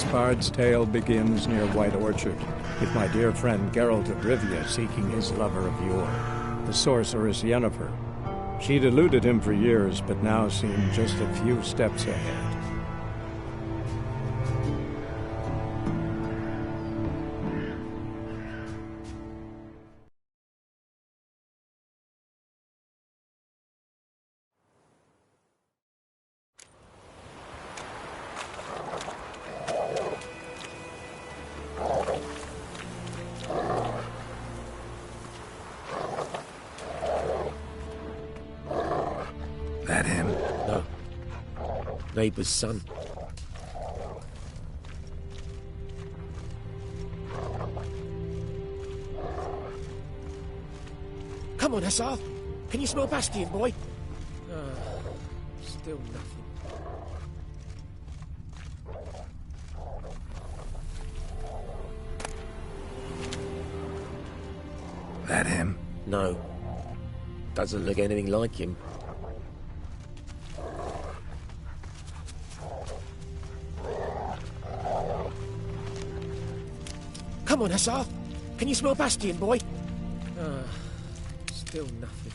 This bard's tale begins near White Orchard, with my dear friend Geralt of Rivia seeking his lover of yore, the sorceress Yennefer. She'd eluded him for years, but now seemed just a few steps ahead. That him? No. Neighbor's son. Come on, Hussar. Can you smell Bastion, boy? Still nothing. That him? No. Doesn't look anything like him. Come on, Hussar. Can you smell Bastion, boy? Still nothing.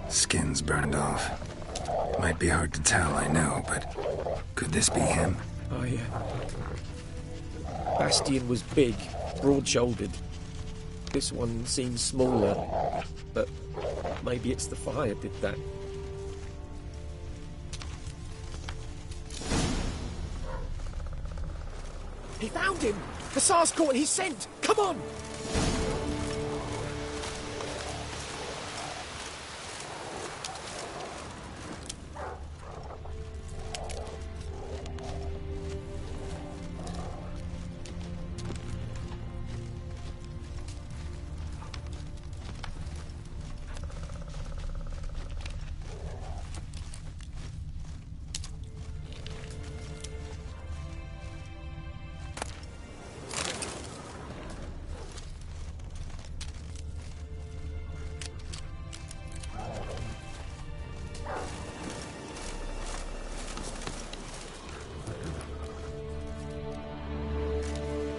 Skin's burned off. Might be hard to tell, I know, but could this be him? Oh, yeah. Bastion was big, broad-shouldered. This one seems smaller, but maybe it's the fire did that. He found him! Hussar's caught his scent! Come on!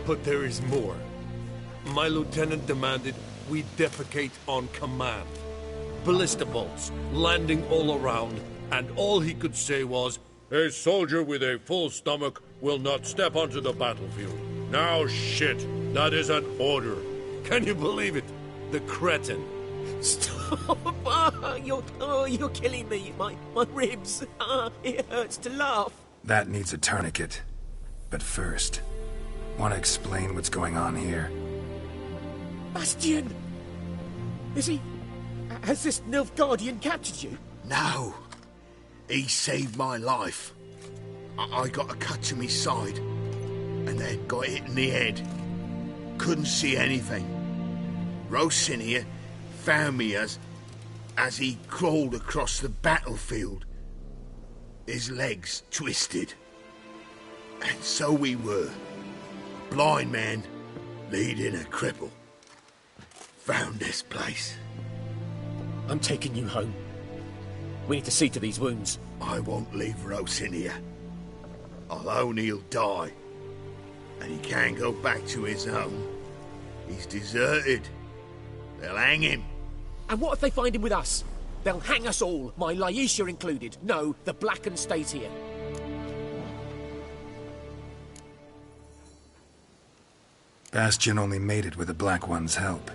But there is more. My lieutenant demanded we defecate on command. Ballista bolts landing all around, and all he could say was, A soldier with a full stomach will not step onto the battlefield. Now shit, that is an order. Can you believe it? The cretin. Stop! You're killing me. My ribs. It hurts to laugh. That needs a tourniquet. But first, want to explain what's going on here? Bastian! Is he... Has this Nilfgaardian captured you? No. He saved my life. I got a cut to my side, and then got hit in the head. Couldn't see anything. Rosinia found me as he crawled across the battlefield. His legs twisted. And so we were. Blind man leading a cripple. Found this place. I'm taking you home. We need to see to these wounds. I won't leave Rosinia. Alone he'll die. And he can't go back to his home. He's deserted. They'll hang him. And what if they find him with us? They'll hang us all, my Laisha included. No, the Blackened stays here. Bastian only made it with the Black One's help.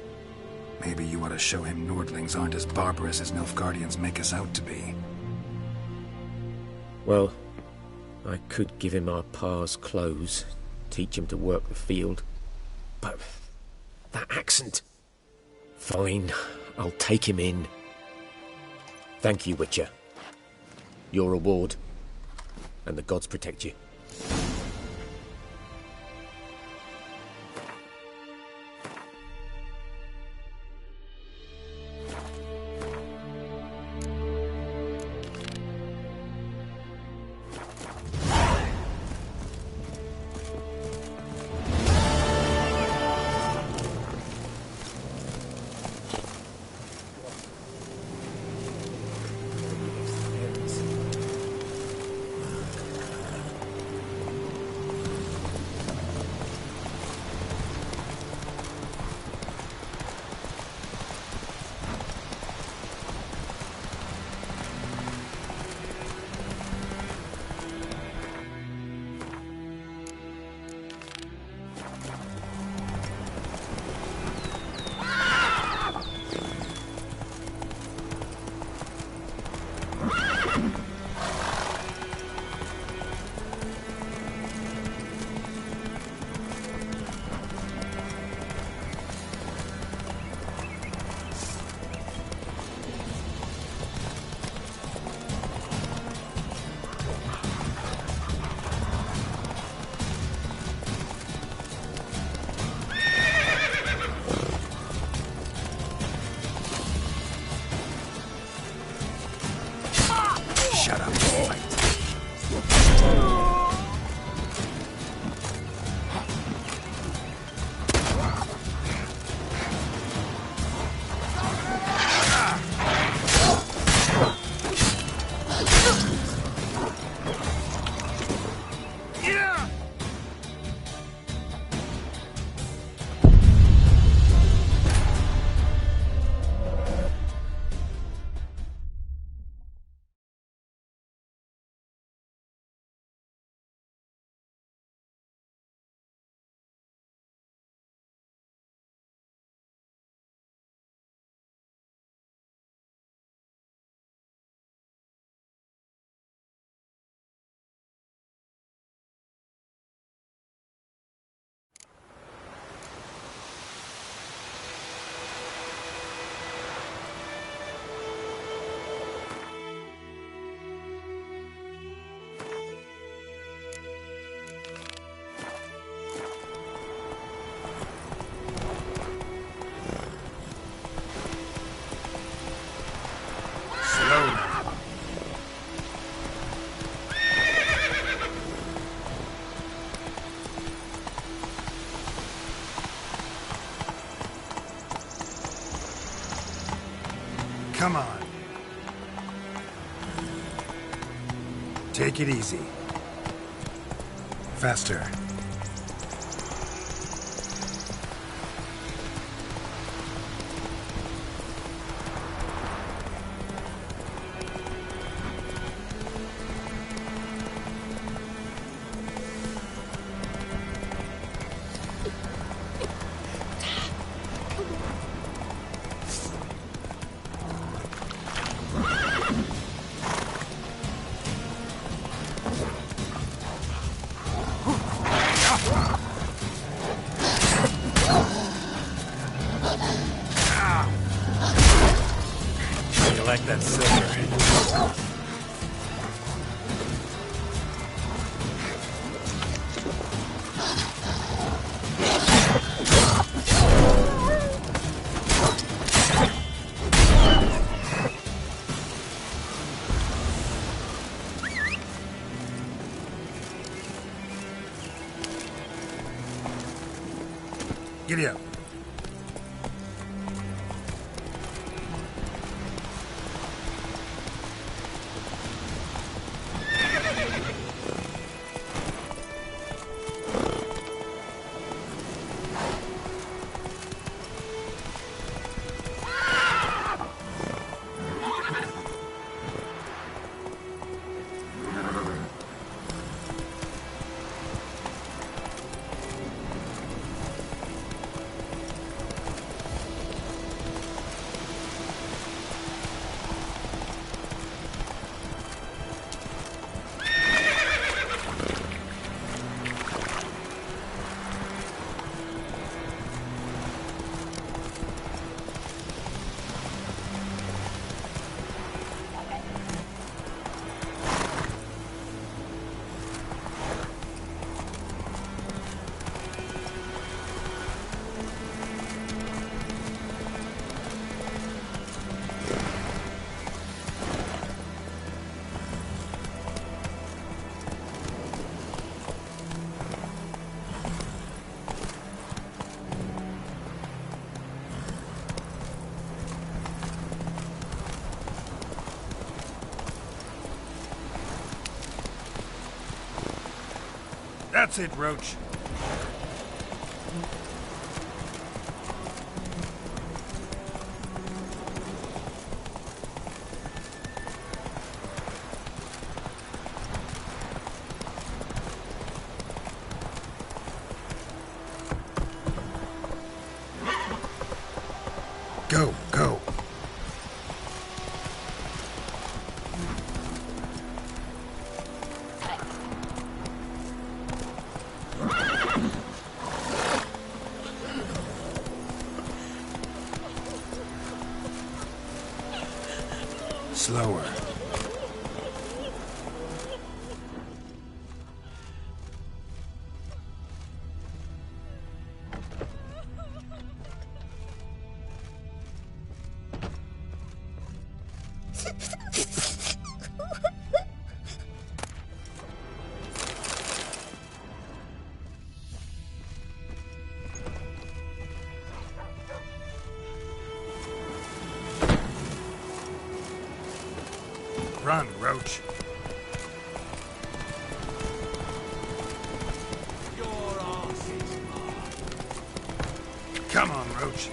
Maybe you ought to show him Nordlings aren't as barbarous as Nilfgaardians make us out to be. Well, I could give him our pa's clothes, teach him to work the field. But that accent... Fine, I'll take him in. Thank you, Witcher. Your reward. And the gods protect you. Come on. Take it easy. Faster. like that silver. Giddy up. That's it, Roach. Go, go. Slower. Run, Roach. Your ass is mine. Come on, Roach.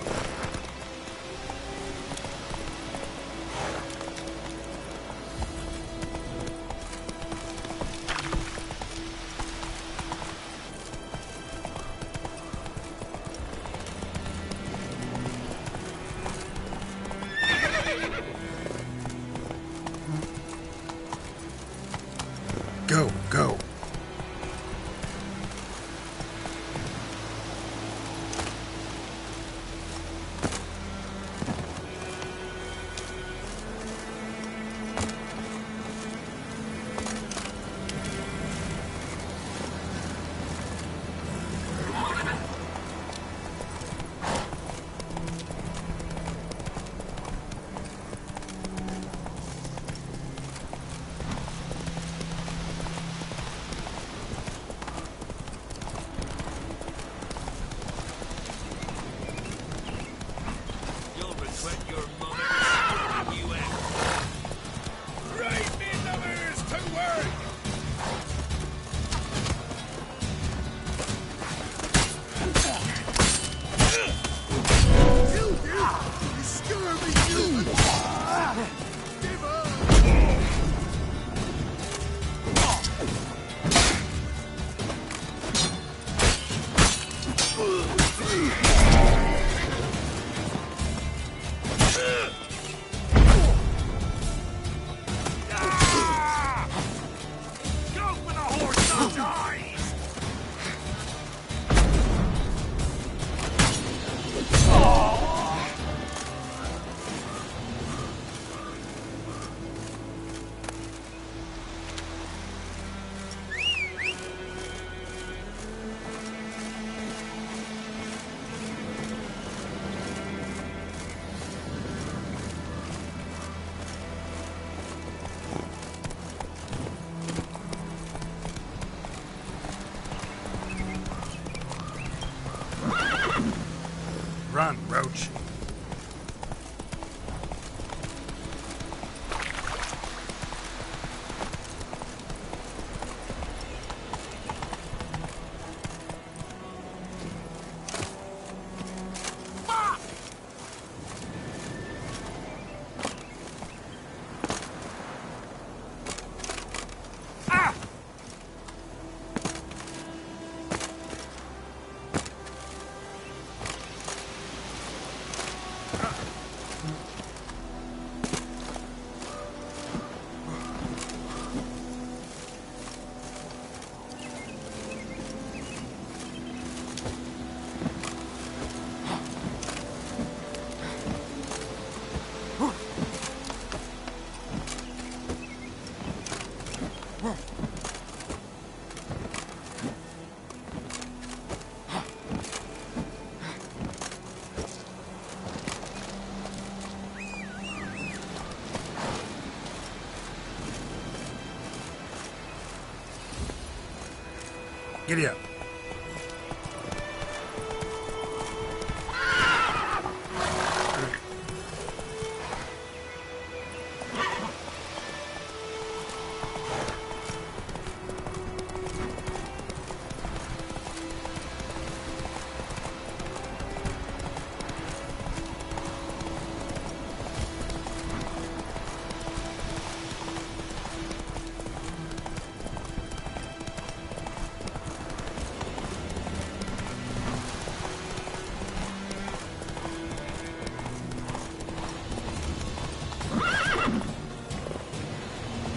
Go, go. Run, Roach. Giddy up.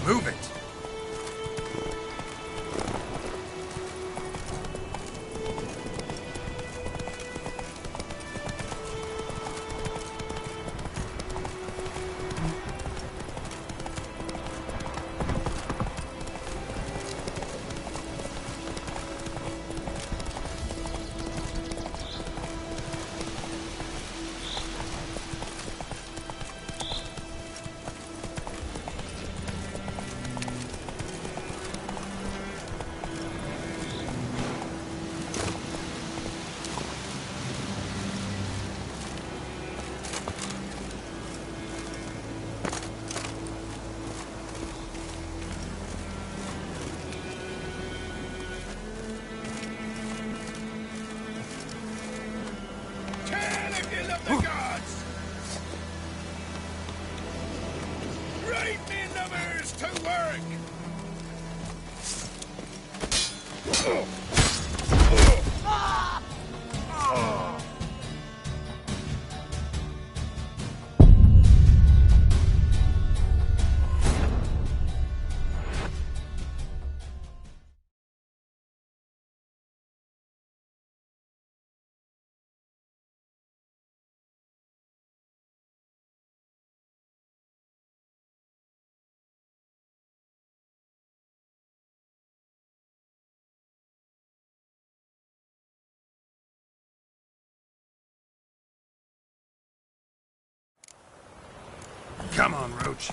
Move it! The gods! Right me numbers to work! Come on, Roach.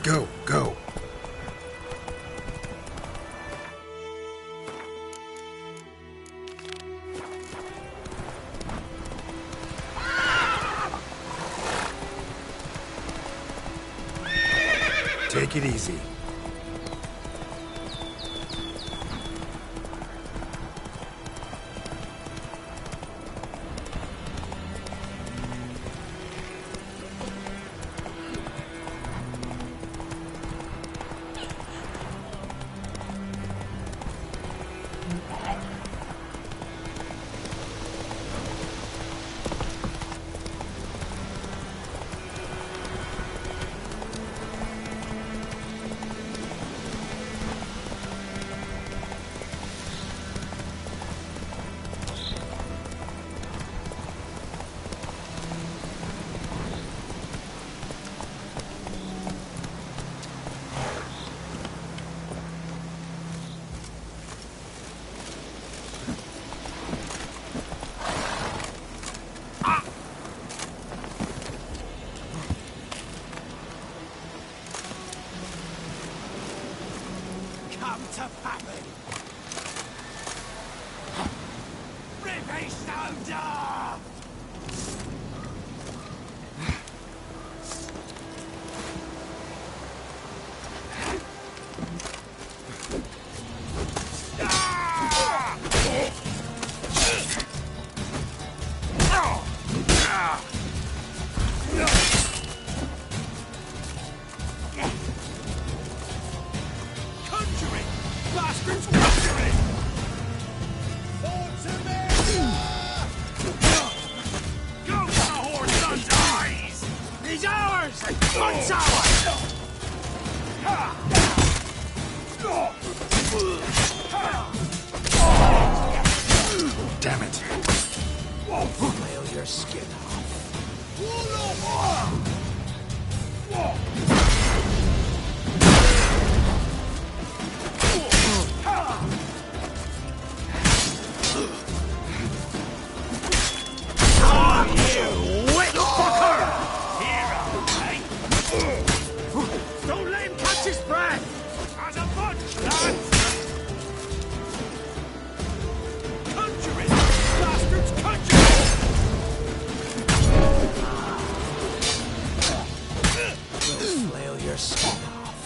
Go, go. Take it easy. Come to Pappy! Rippy Stoner! Conjuring! Bastards conjuring! Go to the Hornson's eyes! He's ours! Once ours! Damn it. Flail your skin Don't let him catch his breath! As a bunch, lads! Conjuring! Bastards conjuring! We'll flail your skin off.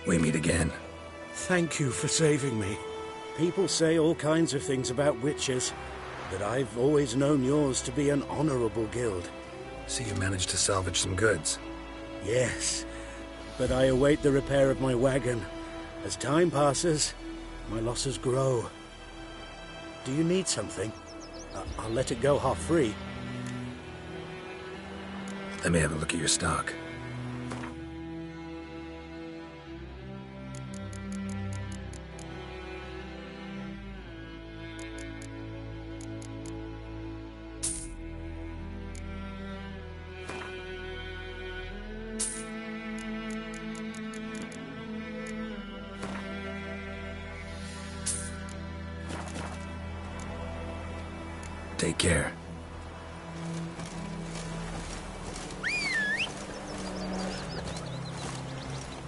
We meet again. Thank you for saving me. People say all kinds of things about witches, but I've always known yours to be an honorable guild. So you managed to salvage some goods? Yes, but I await the repair of my wagon. As time passes, my losses grow. Do you need something? I'll let it go half-free. Let me have a look at your stock. Take care.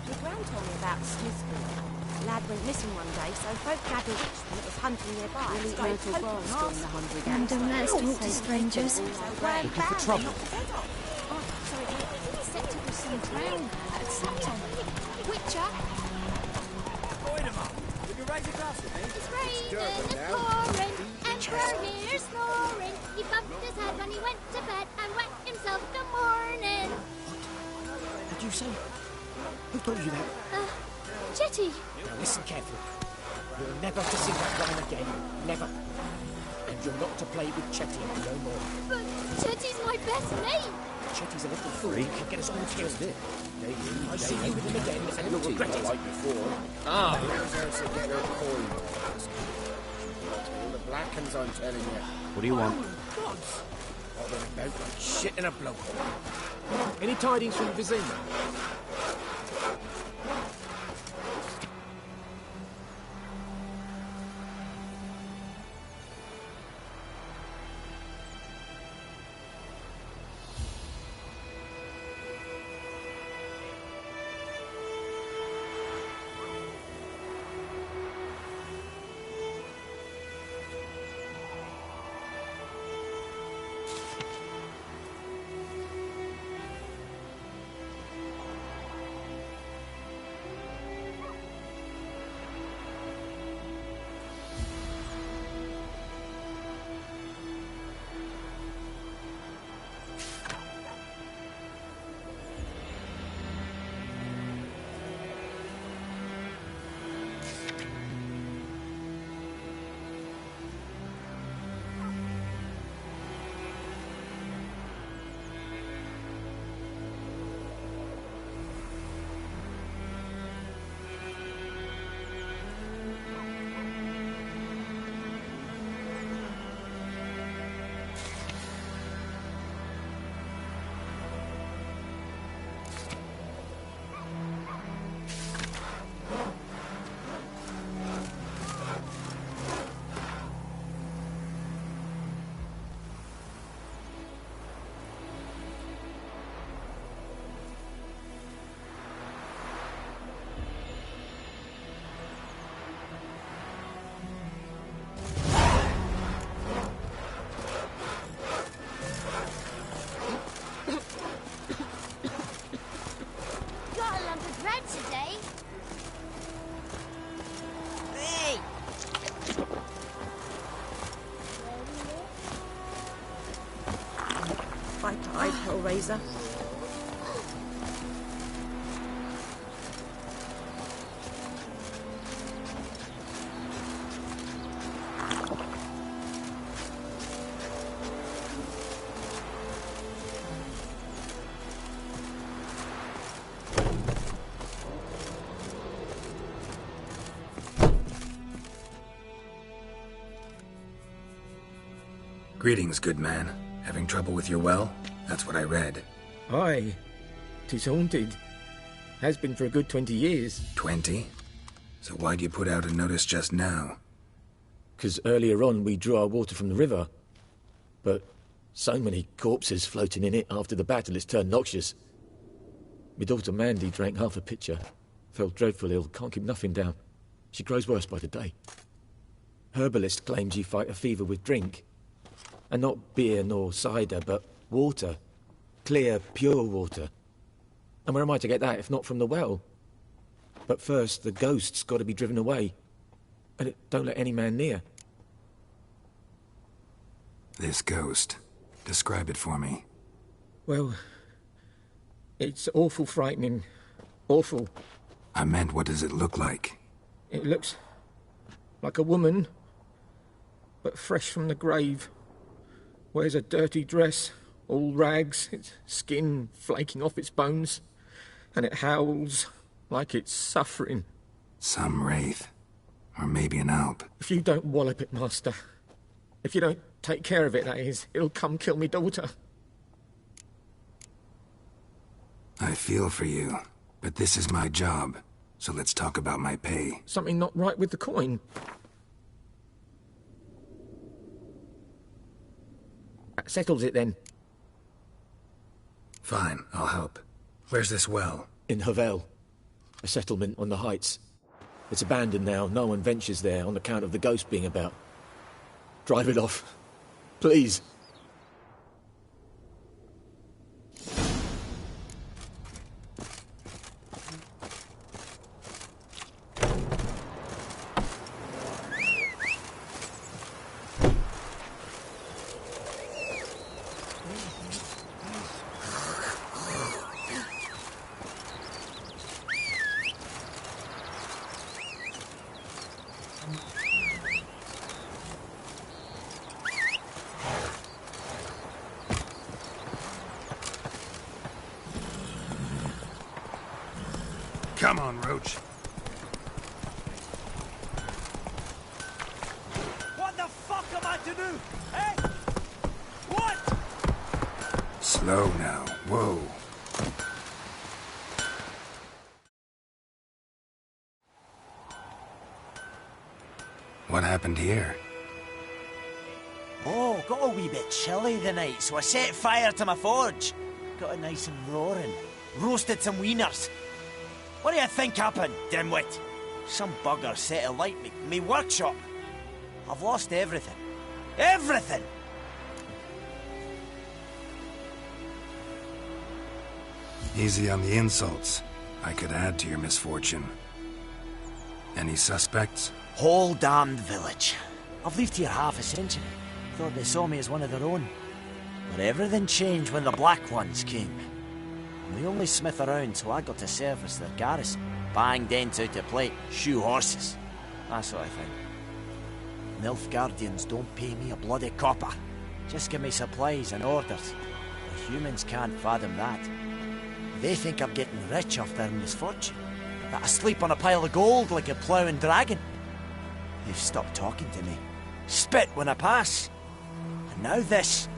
The Gran told me about Smithsburg. Lad went missing one day, so folk had a witchman that was hunting nearby. Really Started local poking bars us. doing the hungry And games. don't let us talk to strangers. Looking for trouble. Oh, sorry, said it was some drown. Septon. Witcher. Point him up. Would you raise a glass with me? It's raining and pouring, and we're here snoring. He bumped his head when he went to bed and wet himself the morning. What did you say? Who told you that? Jetty. Now listen carefully. You're never to sing that rhyme again. Never. And you're not to play with Chetty no more. But Jetty's my best mate. Chetty's a little freak. He'll get us all killed. I see you with him again, and you'll regret it. Like before. Ah, There's to get her coin. All the black uns, I'm telling you. What do you want? All they're about like shit in a blowhole. any tidings from Vizima? Got a lump of bread today. Hey! Bye bye, Hellraiser. Greetings, good man. Having trouble with your well? That's what I read. Aye. 'Tis haunted. Has been for a good 20 years. 20? So why'd you put out a notice just now? 'Cause earlier on we drew our water from the river. But so many corpses floating in it after the battle it's turned noxious. My daughter Mandy drank half a pitcher. Fell dreadful ill, can't keep nothing down. She grows worse by the day. Herbalist claims you fight a fever with drink. And not beer nor cider, but water. Clear, pure water. And where am I to get that if not from the well? But first, the ghost's got to be driven away. And it don't let any man near. This ghost. Describe it for me. Well, it's awful frightening. Awful. I meant, what does it look like? It looks like a woman, but fresh from the grave. Wears a dirty dress, all rags, its skin flaking off its bones, and it howls like it's suffering. Some wraith. Or maybe an alp. If you don't wallop it, Master, if you don't take care of it, that is, it'll come kill me daughter. I feel for you, but this is my job, so let's talk about my pay. Something not right with the coin. That settles it then. Fine, I'll help. Where's this well? In Havel, a settlement on the heights. It's abandoned now. No one ventures there on account of the ghost being about. Drive it off. Please. Come on, Roach. What the fuck am I to do? Eh? What? Slow now. Whoa. What happened here? Oh, got a wee bit chilly the night, so I set fire to my forge. Got it nice and roaring. Roasted some wieners. What do you think happened, dimwit? Some bugger set alight me workshop. I've lost everything. Everything! Easy on the insults. I could add to your misfortune. Any suspects? Whole damned village. I've lived here half a century. Thought they saw me as one of their own. But everything changed when the Black Ones came. I'm the only smith around, so I got to service their garrison. Bang dents out of plate, shoe horses. That sort of thing. Nilfgaardians don't pay me a bloody copper. Just give me supplies and orders. The humans can't fathom that. They think I'm getting rich off their misfortune. That I sleep on a pile of gold like a ploughing dragon. They've stopped talking to me. Spit when I pass. And now this.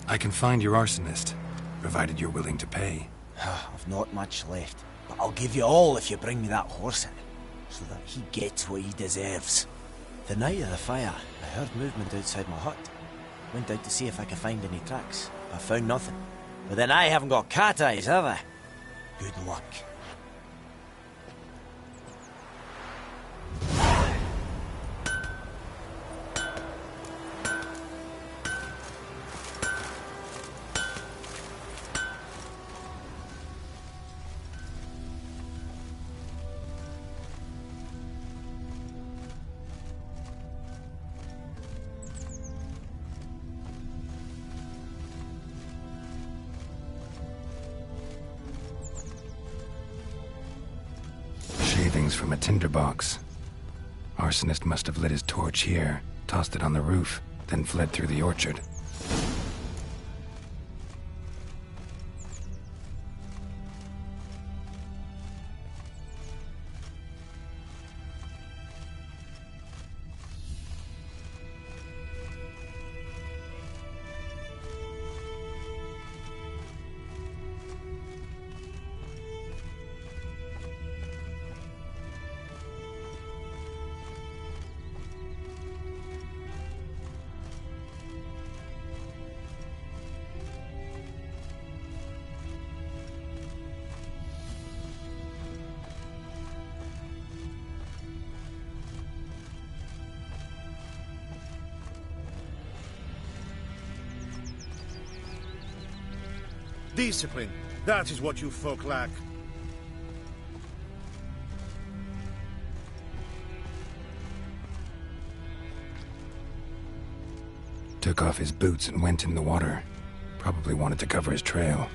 I can find your arsonist, provided you're willing to pay. I've not much left, but I'll give you all if you bring me that horse in, so that he gets what he deserves. The night of the fire, I heard movement outside my hut. Went out to see if I could find any tracks. I found nothing. But then I haven't got cat eyes, have I? Good luck. Shavings from a tinderbox. Arsonist must have lit his torch here, tossed it on the roof, then fled through the orchard. Discipline. That is what you folk lack. Took off his boots and went in the water. Probably wanted to cover his trail.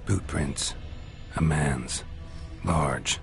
Boot prints. A man's. Large.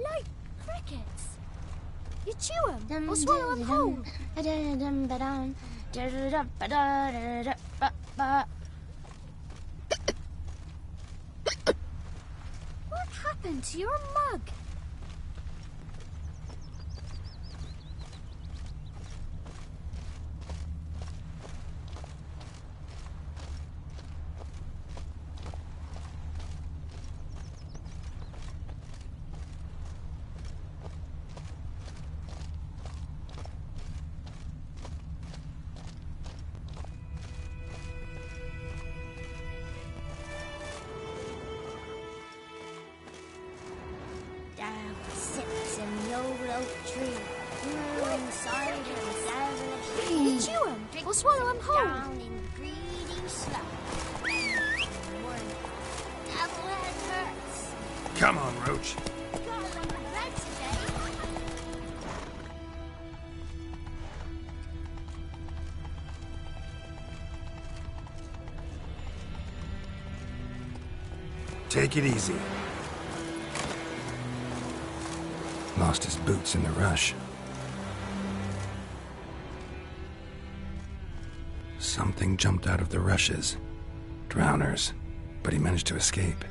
Like crickets. You chew them or swallow them whole. What happened to your mug? Down sits in the old oak tree, inside of You chew them or swallow them whole. down in greedy slough. One double head hurts. Come on, Roach. Got one red today. Take it easy. Lost his boots in the rush. Something jumped out of the rushes. Drowners. But he managed to escape.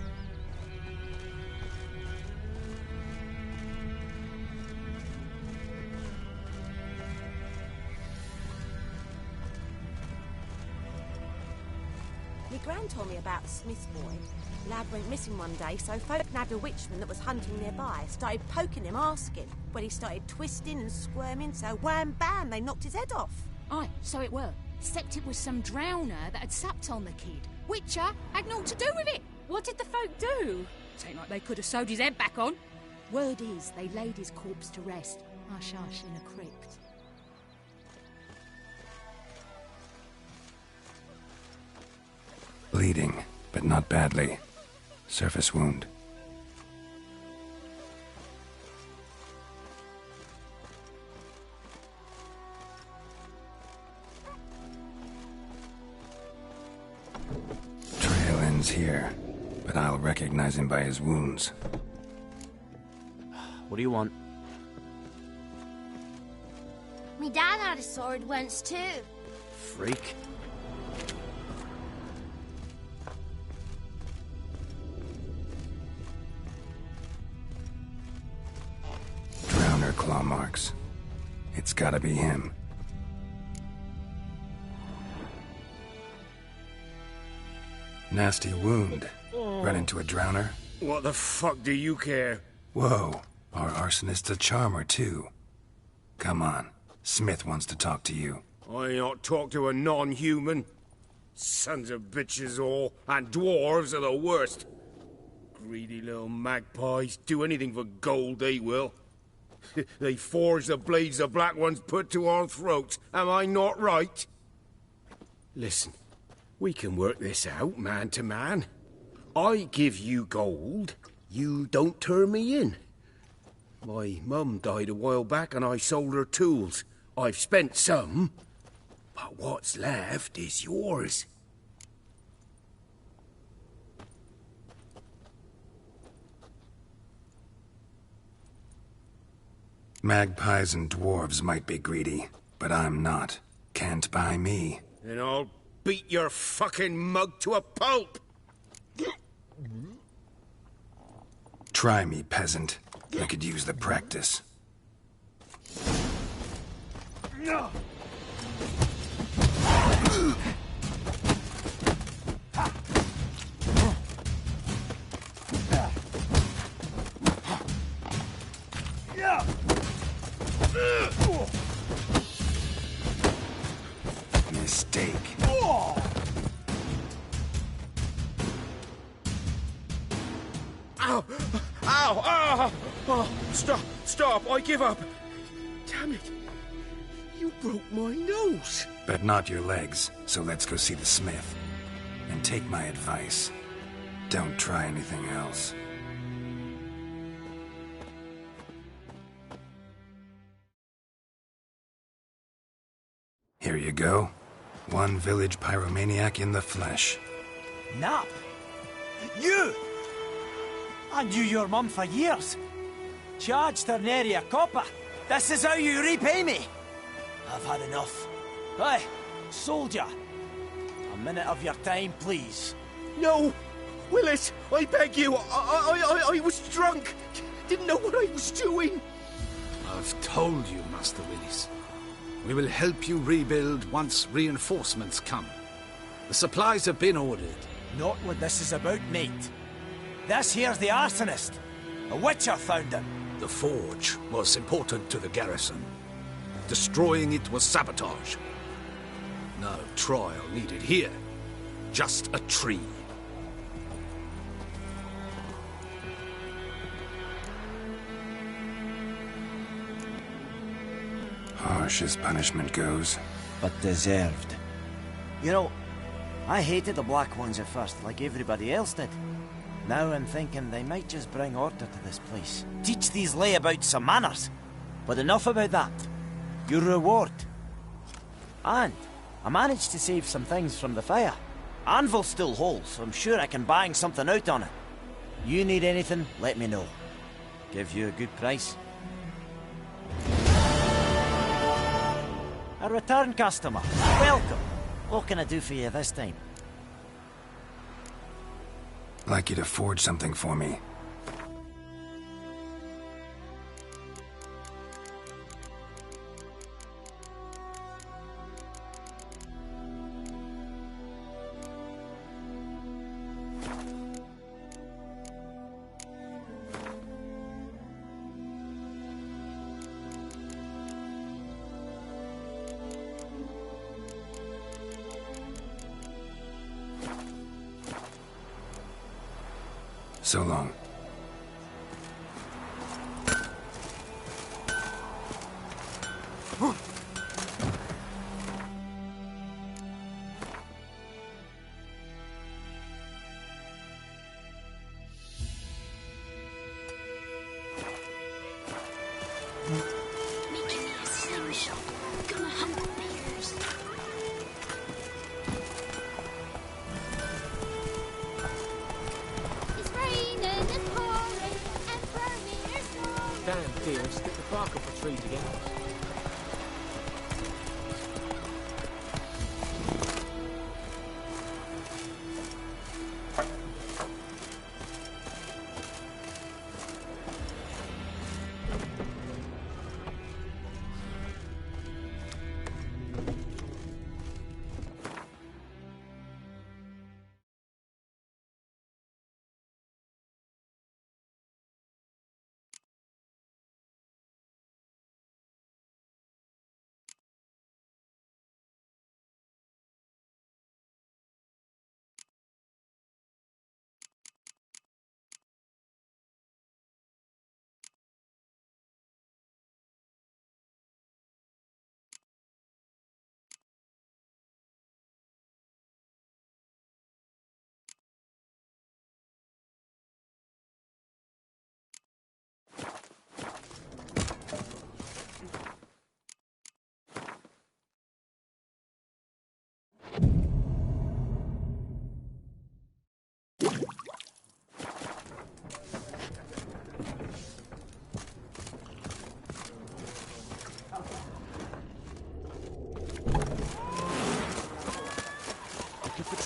My gran told me about the Smith's boy. Lad went missing one day, so folk nabbed a witchman that was hunting nearby. Started poking him, asking. When he started twisting and squirming, so wham bam, they knocked his head off. Aye, so it were. Except it was some drowner that had sapped on the kid. Witcher had naught to do with it. What did the folk do? Tain't like they could have sewed his head back on. Word is, they laid his corpse to rest, hush-hush, in a crypt. Bleeding, but not badly. Surface wound. Raven's here, but I'll recognize him by his wounds. What do you want? Me dad had a sword once too. Freak. Drowner claw marks. It's gotta be him. Nasty wound. Run into a drowner? What the fuck do you care? Whoa, our arsonist's a charmer too. Come on, Smith wants to talk to you. I not talk to a non-human. Sons of bitches all, and dwarves are the worst. Greedy little magpies, do anything for gold, they will. They forge the blades the Black Ones put to our throats, am I not right? Listen, we can work this out, man to man. I give you gold, you don't turn me in. My mum died a while back and I sold her tools. I've spent some, but what's left is yours. Magpies and dwarves might be greedy, but I'm not. Can't buy me. Then I'll beat your fucking mug to a pulp! Try me, peasant. I could use the practice. No! Mistake. Ow! Ow! Ow! Oh, stop! I give up! Damn it! You broke my nose! But not your legs, so let's go see the smith. And take my advice. Don't try anything else. Here you go. One village pyromaniac in the flesh. Nap? You! I knew your mum for years. Charged her nary a copper. This is how you repay me. I've had enough. Hey, soldier. A minute of your time, please. No! Willis, I beg you. I was drunk. Didn't know what I was doing. I've told you, Master Willis. We will help you rebuild once reinforcements come. The supplies have been ordered. Not what this is about, mate. This here's the arsonist. A witcher found him. The forge was important to the garrison. Destroying it was sabotage. No trial needed here. Just a tree. Harsh as punishment goes. But deserved. You know, I hated the Black Ones at first, like everybody else did. Now I'm thinking they might just bring order to this place. Teach these layabouts some manners. But enough about that. Your reward. And I managed to save some things from the fire. Anvil still holds, so I'm sure I can bang something out on it. You need anything, let me know. Give you a good price. A return customer. Welcome. What can I do for you this time? I'd like you to forge something for me. So long. Making me a slingshot. Gonna hunt bears. here and stick the bark off the tree together.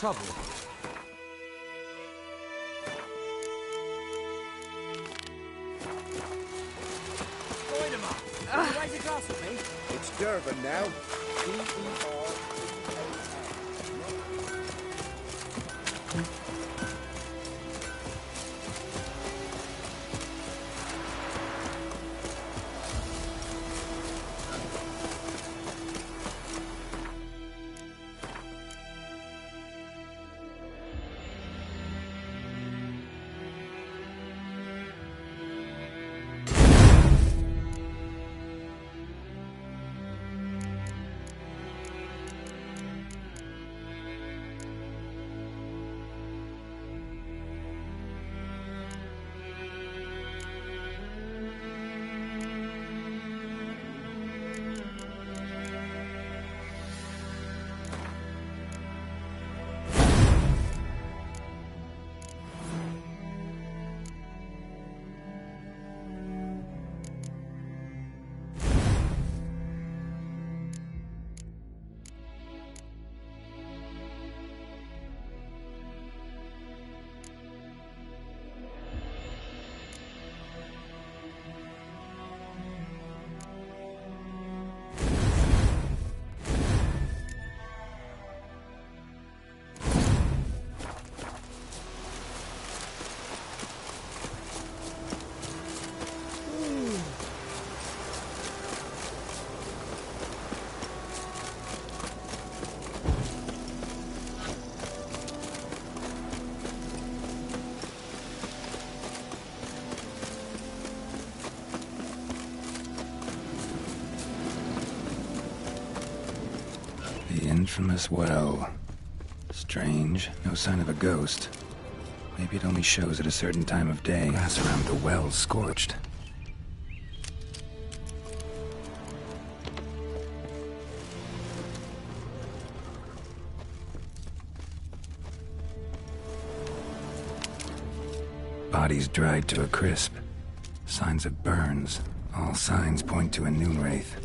Trouble. Join him up. Raise a glass with me. It's Durban now. The infamous well. Strange, no sign of a ghost. Maybe it only shows at a certain time of day. Grass around the well scorched. Bodies dried to a crisp. Signs of burns. All signs point to a noon wraith.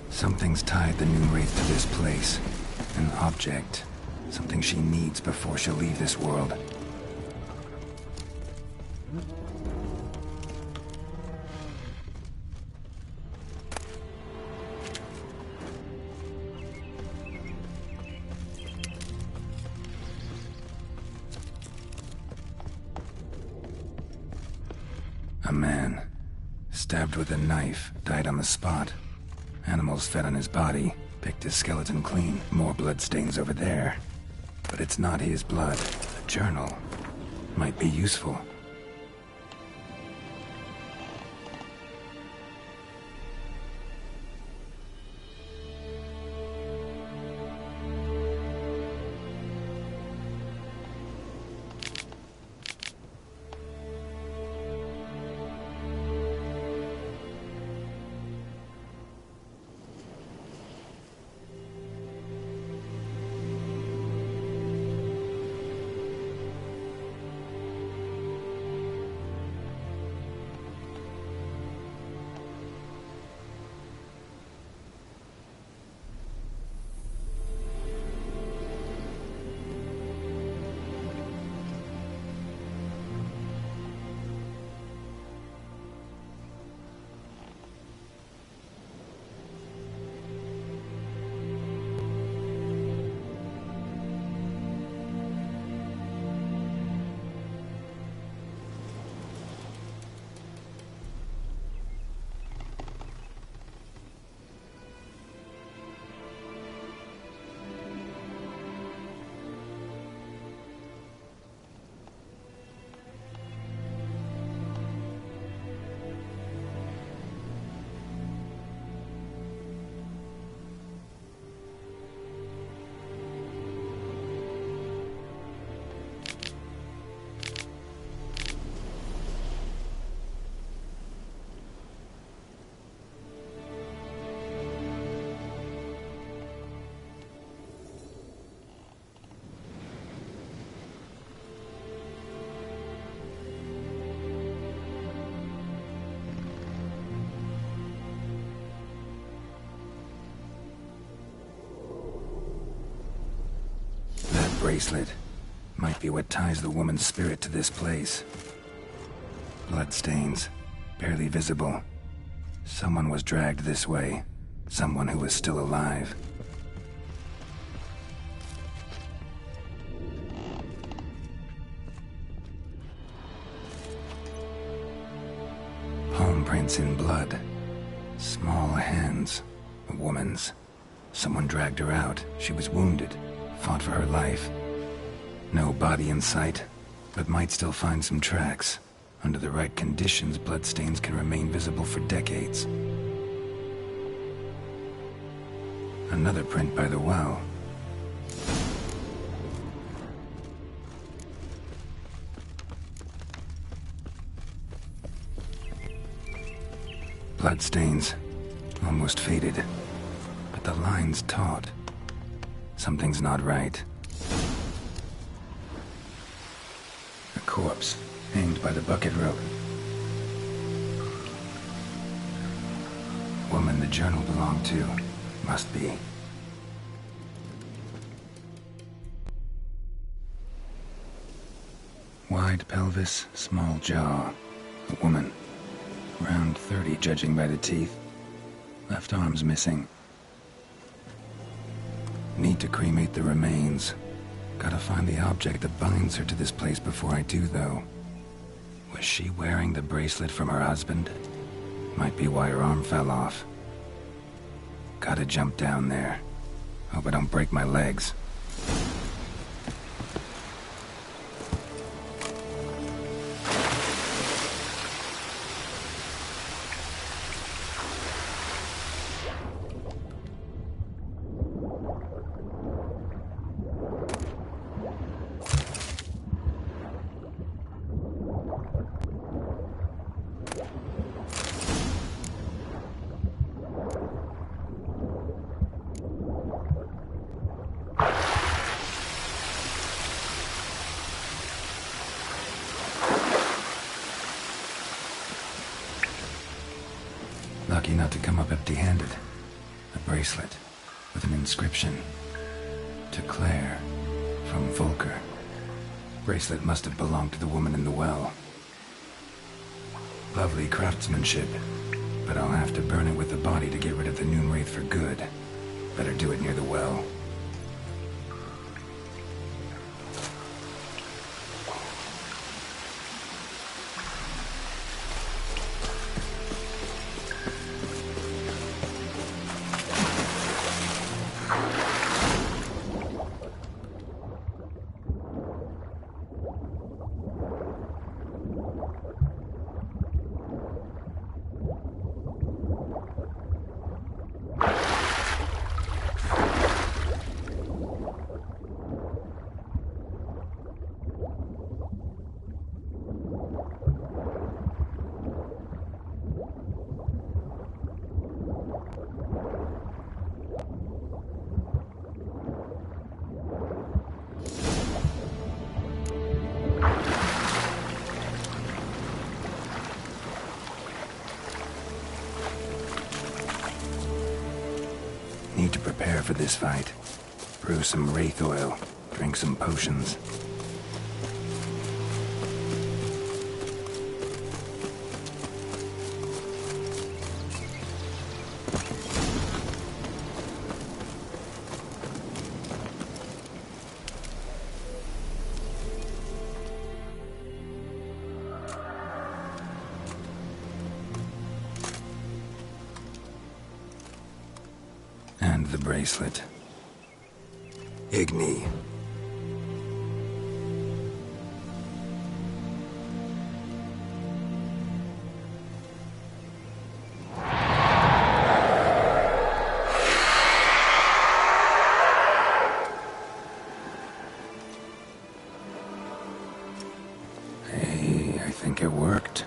Something's tied the Noon Wraith to this place. An object. Something she needs before she'll leave this world. A man. Stabbed with a knife, died on the spot. Animals fed on his body, picked his skeleton clean. More bloodstains over there. But it's not his blood. A journal. Might be useful. Bracelet. Might be what ties the woman's spirit to this place. Bloodstains. Barely visible. Someone was dragged this way. Someone who was still alive. Palm prints in blood. Small hands. A woman's. Someone dragged her out. She was wounded. Fought for her life. No body in sight, but might still find some tracks. Under the right conditions, bloodstains can remain visible for decades. Another print by the well. Bloodstains. Almost faded. But the line's taut. Something's not right. A corpse, hanged by the bucket rope. Woman the journal belonged to. Must be. Wide pelvis, small jaw. A woman. Around 30, judging by the teeth. Left arm's missing. Need to cremate the remains. Gotta find the object that binds her to this place before I do, though. Was she wearing the bracelet from her husband? Might be why her arm fell off. Gotta jump down there. Hope I don't break my legs. Lucky not to come up empty-handed. A bracelet with an inscription. To Claire, from Volker. Bracelet must have belonged to the woman in the well. Lovely craftsmanship, but I'll have to burn it with the body to get rid of the Noon Wraith for good. Better do it near the well. Need to prepare for this fight. Brew some wraith oil, drink some potions. And the bracelet. Igni. Hey, I think it worked.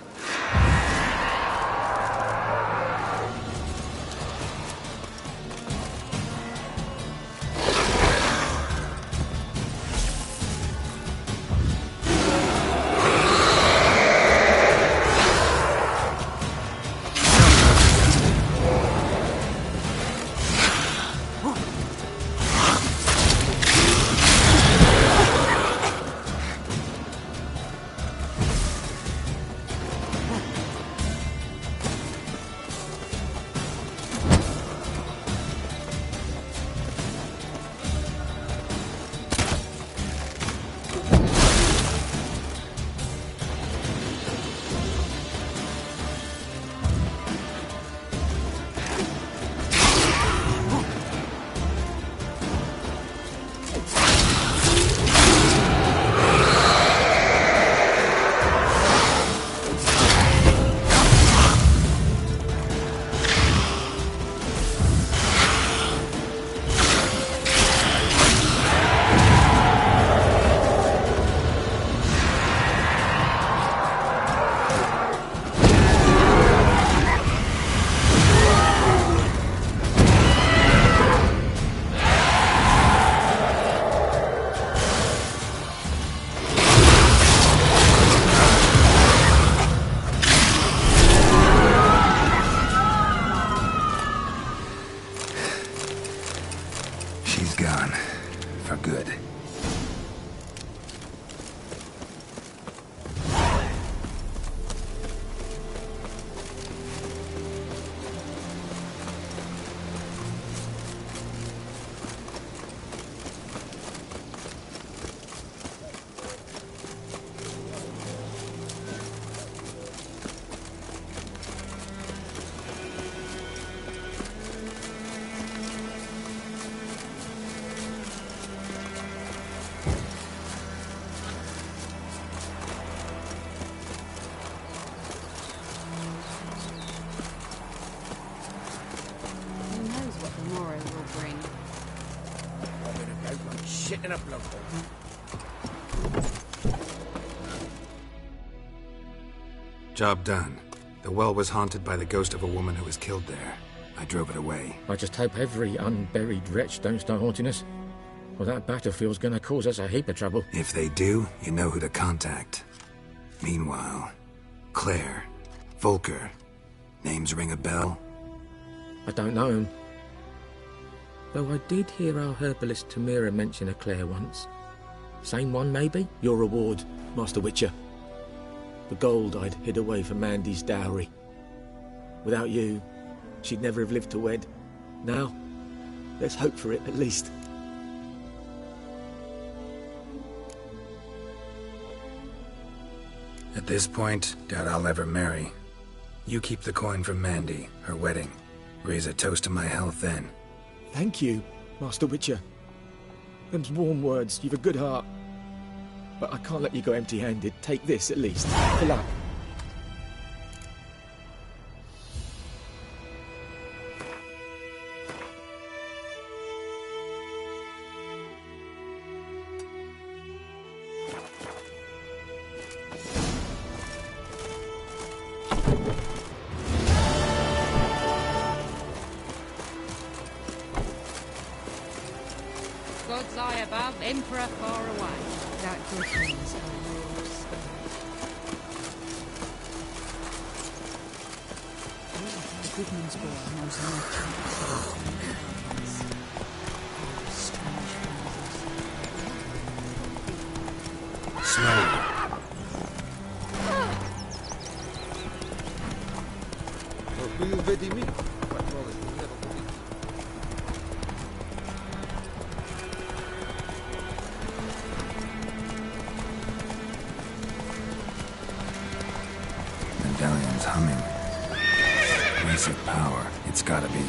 She's gone. For good. Shit in a blood hole. Job done. The well was haunted by the ghost of a woman who was killed there. I drove it away. I just hope every unburied wretch don't start haunting us. Well, that battlefield's gonna cause us a heap of trouble. If they do, you know who to contact. Meanwhile, Claire, Volker, names ring a bell? I don't know him. Though I did hear our herbalist Tamira mention a Claire once. Same one, maybe? Your reward, Master Witcher. The gold I'd hid away for Mandy's dowry. Without you, she'd never have lived to wed. Now, let's hope for it, at least. At this point, doubt I'll ever marry. You keep the coin from Mandy, her wedding. Raise a toast to my health then. Thank you, Master Witcher. Them's warm words, you've a good heart. But I can't let you go empty-handed. Take this, at least. For luck. Gods high above, Emperor far away. That good means a rules. Goodman's boy knows nothing. Slowly. Medallion's humming. Massive power, it's gotta be.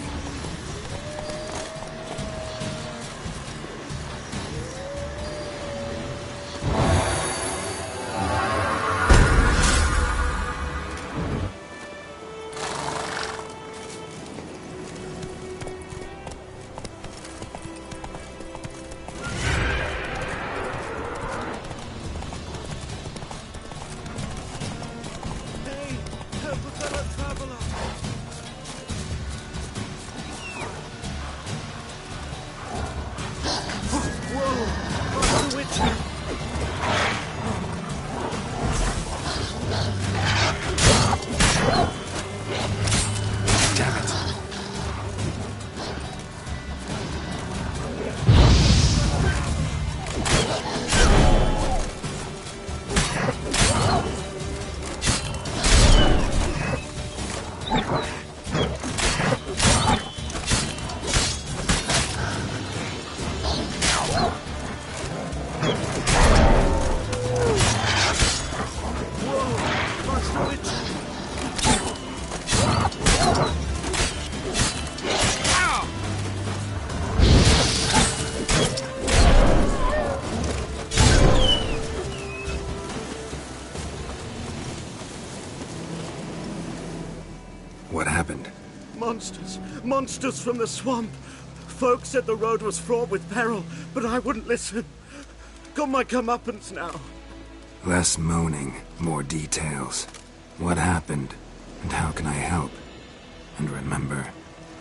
What happened? Monsters from the swamp. Folks said the road was fraught with peril, but I wouldn't listen. Got my comeuppance now. Less moaning, more details. What happened, and how can I help? And remember,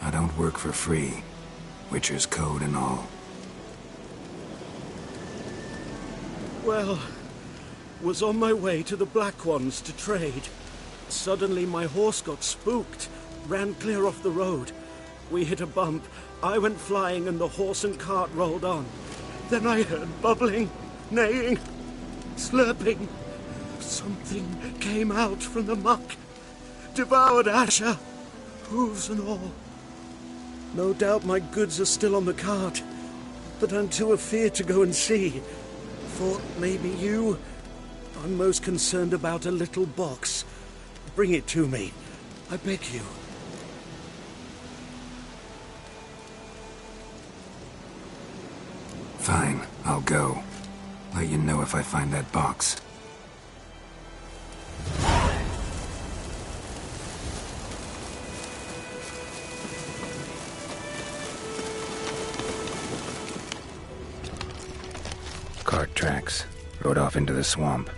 I don't work for free. Witcher's code and all. Well, was on my way to the Black Ones to trade. Suddenly my horse got spooked, ran clear off the road. We hit a bump, I went flying and the horse and cart rolled on. Then I heard bubbling, neighing, slurping. Something came out from the muck, devoured Asher, hooves and all. No doubt my goods are still on the cart, but I'm too afeard to go and see. Thought maybe you. I'm most concerned about a little box. Bring it to me. I beg you. Fine, I'll go. Let you know if I find that box. Cart tracks. Rode off into the swamp.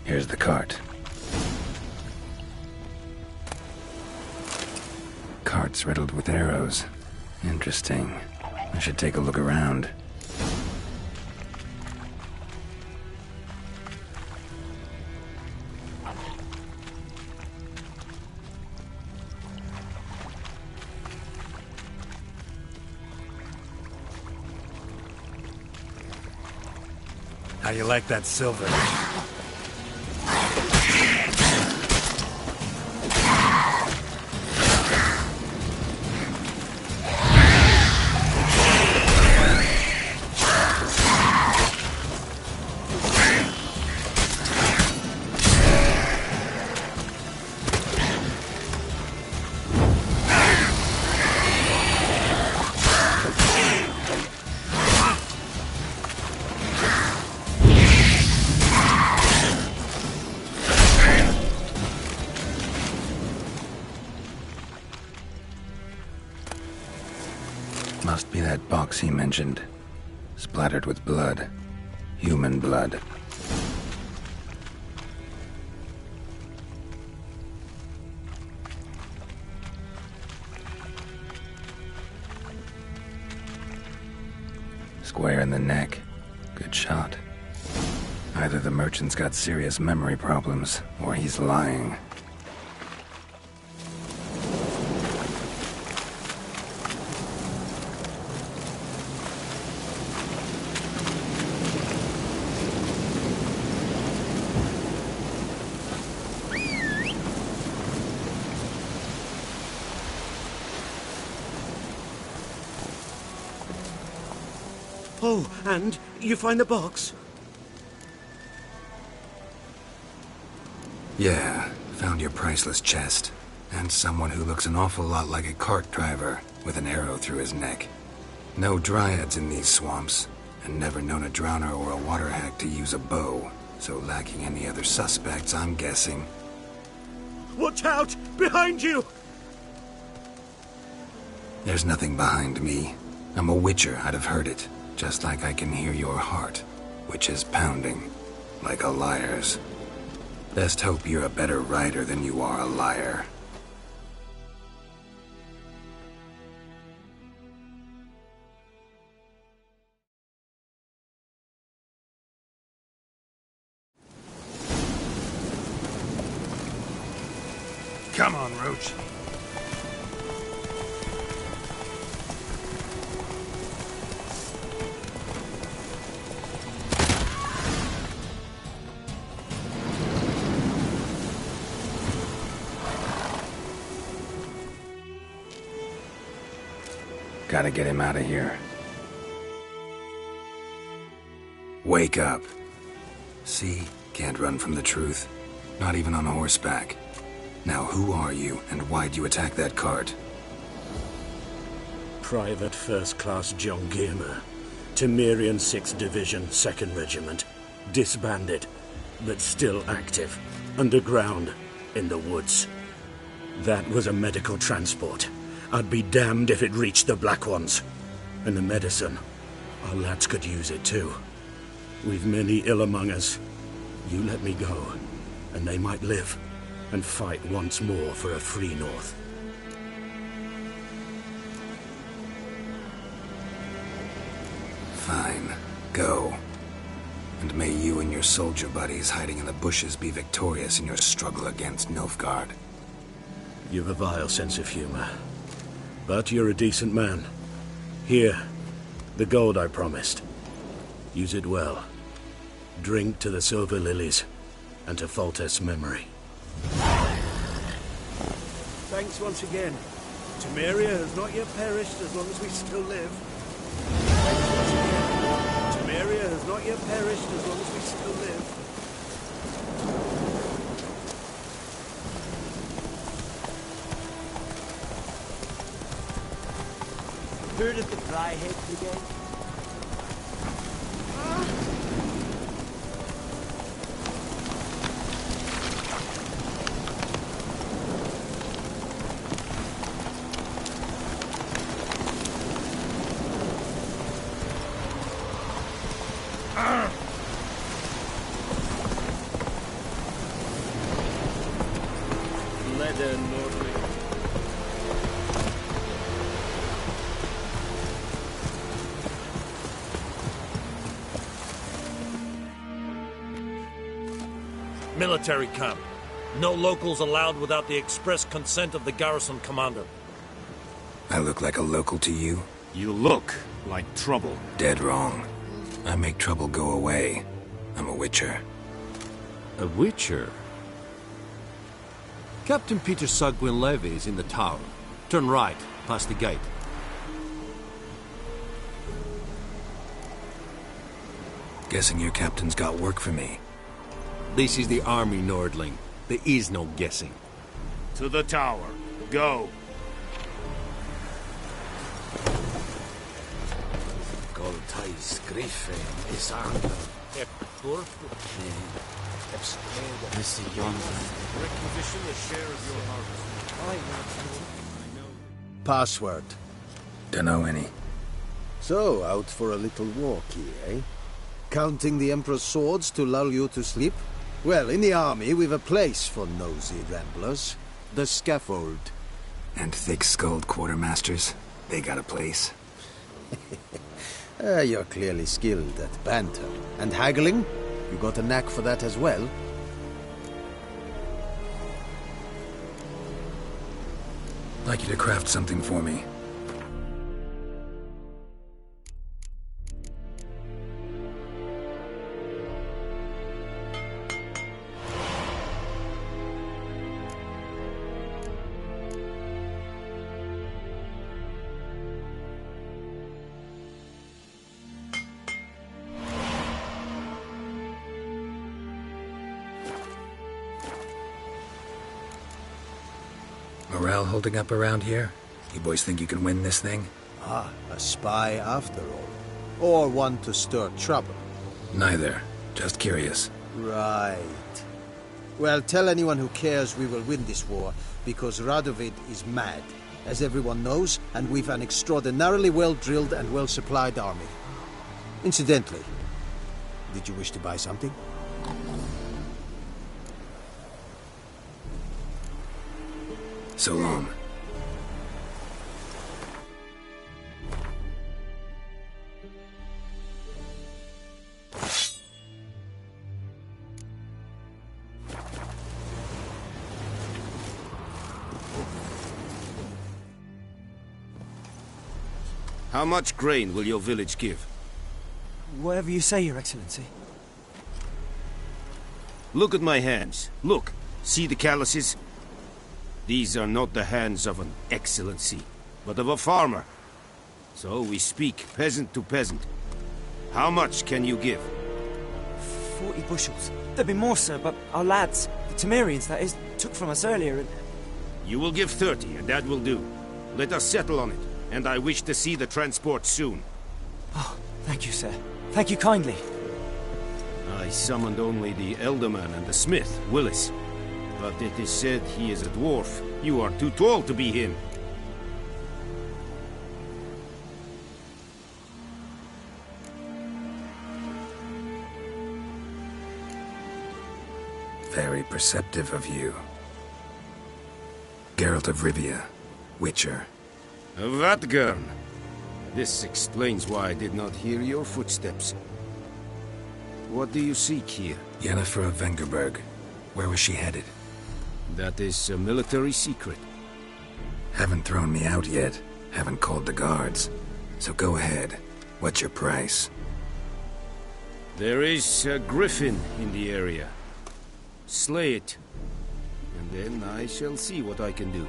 Here's the cart. Cart's riddled with arrows. Interesting. I should take a look around. How you like that silver? Must be that box he mentioned. Splattered with blood. Human blood. Square in the neck. Good shot. Either the merchant's got serious memory problems, or he's lying. Oh, and you find the box? Yeah, found your priceless chest. And someone who looks an awful lot like a cart driver, with an arrow through his neck. No dryads in these swamps, and never known a drowner or a water hack to use a bow. So lacking any other suspects, I'm guessing. Watch out! Behind you! There's nothing behind me. I'm a witcher, I'd have heard it. Just like I can hear your heart, which is pounding, like a liar's. Best hope you're a better rider than you are a liar. Come on, Roach. Gotta get him out of here. Wake up. See? Can't run from the truth. Not even on horseback. Now who are you, and why'd you attack that cart? Private First Class John Giermer. Temerian 6th Division, 2nd Regiment. Disbanded, but still active. Underground, in the woods. That was a medical transport. I'd be damned if it reached the Black Ones. And the medicine. Our lads could use it too. We've many ill among us. You let me go, and they might live, and fight once more for a free North. Fine. Go. And may you and your soldier buddies hiding in the bushes be victorious in your struggle against Nilfgaard. You've a vile sense of humor. But you're a decent man. Here, the gold I promised. Use it well. Drink to the Silver Lilies, and to Foltest's memory. Thanks once again. Temeria has not yet perished as long as we still live. Thanks once again. Temeria has not yet perished as long as we still live. Heard of the Dryhead Brigade? Leather Nordling. Military camp. No locals allowed without the express consent of the garrison commander. I look like a local to you? You look like trouble. Dead wrong. I make trouble go away. I'm a witcher. A witcher? Captain Peter Sagwin Levy is in the tower. Turn right, past the gate. Guessing your captain's got work for me. This is the army, Nordling. There is no guessing. To the tower. Go. Goltais Griffe is Arthur. Mr. Yonder. Requisition a share of your harvest. Password. Dunno any. So, out for a little walkie, eh? Counting the Emperor's swords to lull you to sleep? Well, in the army, we've a place for nosy ramblers. The scaffold. And thick-skulled quartermasters? They got a place? You're clearly skilled at banter. And haggling? You got a knack for that as well? I'd like you to craft something for me. Morale holding up around here? You boys think you can win this thing? Ah, a spy after all. Or one to stir trouble. Neither. Just curious. Right. Well, tell anyone who cares we will win this war, because Radovid is mad, as everyone knows, and we've an extraordinarily well-drilled and well-supplied army. Incidentally, did you wish to buy something? So long. How much grain will your village give? Whatever you say, Your Excellency. Look at my hands. Look. See the calluses? These are not the hands of an excellency, but of a farmer. So we speak peasant to peasant. How much can you give? 40 bushels. There'd be more, sir, but our lads, the Temerians, that is, took from us earlier and... You will give 30, and that will do. Let us settle on it, and I wish to see the transport soon. Oh, thank you, sir. Thank you kindly. I summoned only the Elderman and the smith, Willis. But it is said he is a dwarf. You are too tall to be him. Very perceptive of you. Geralt of Rivia, Witcher. Vatgern. This explains why I did not hear your footsteps. What do you seek here? Yennefer of Vengerberg. Where was she headed? That is a military secret. Haven't thrown me out yet. Haven't called the guards. So go ahead. What's your price? There is a griffin in the area. Slay it. And then I shall see what I can do.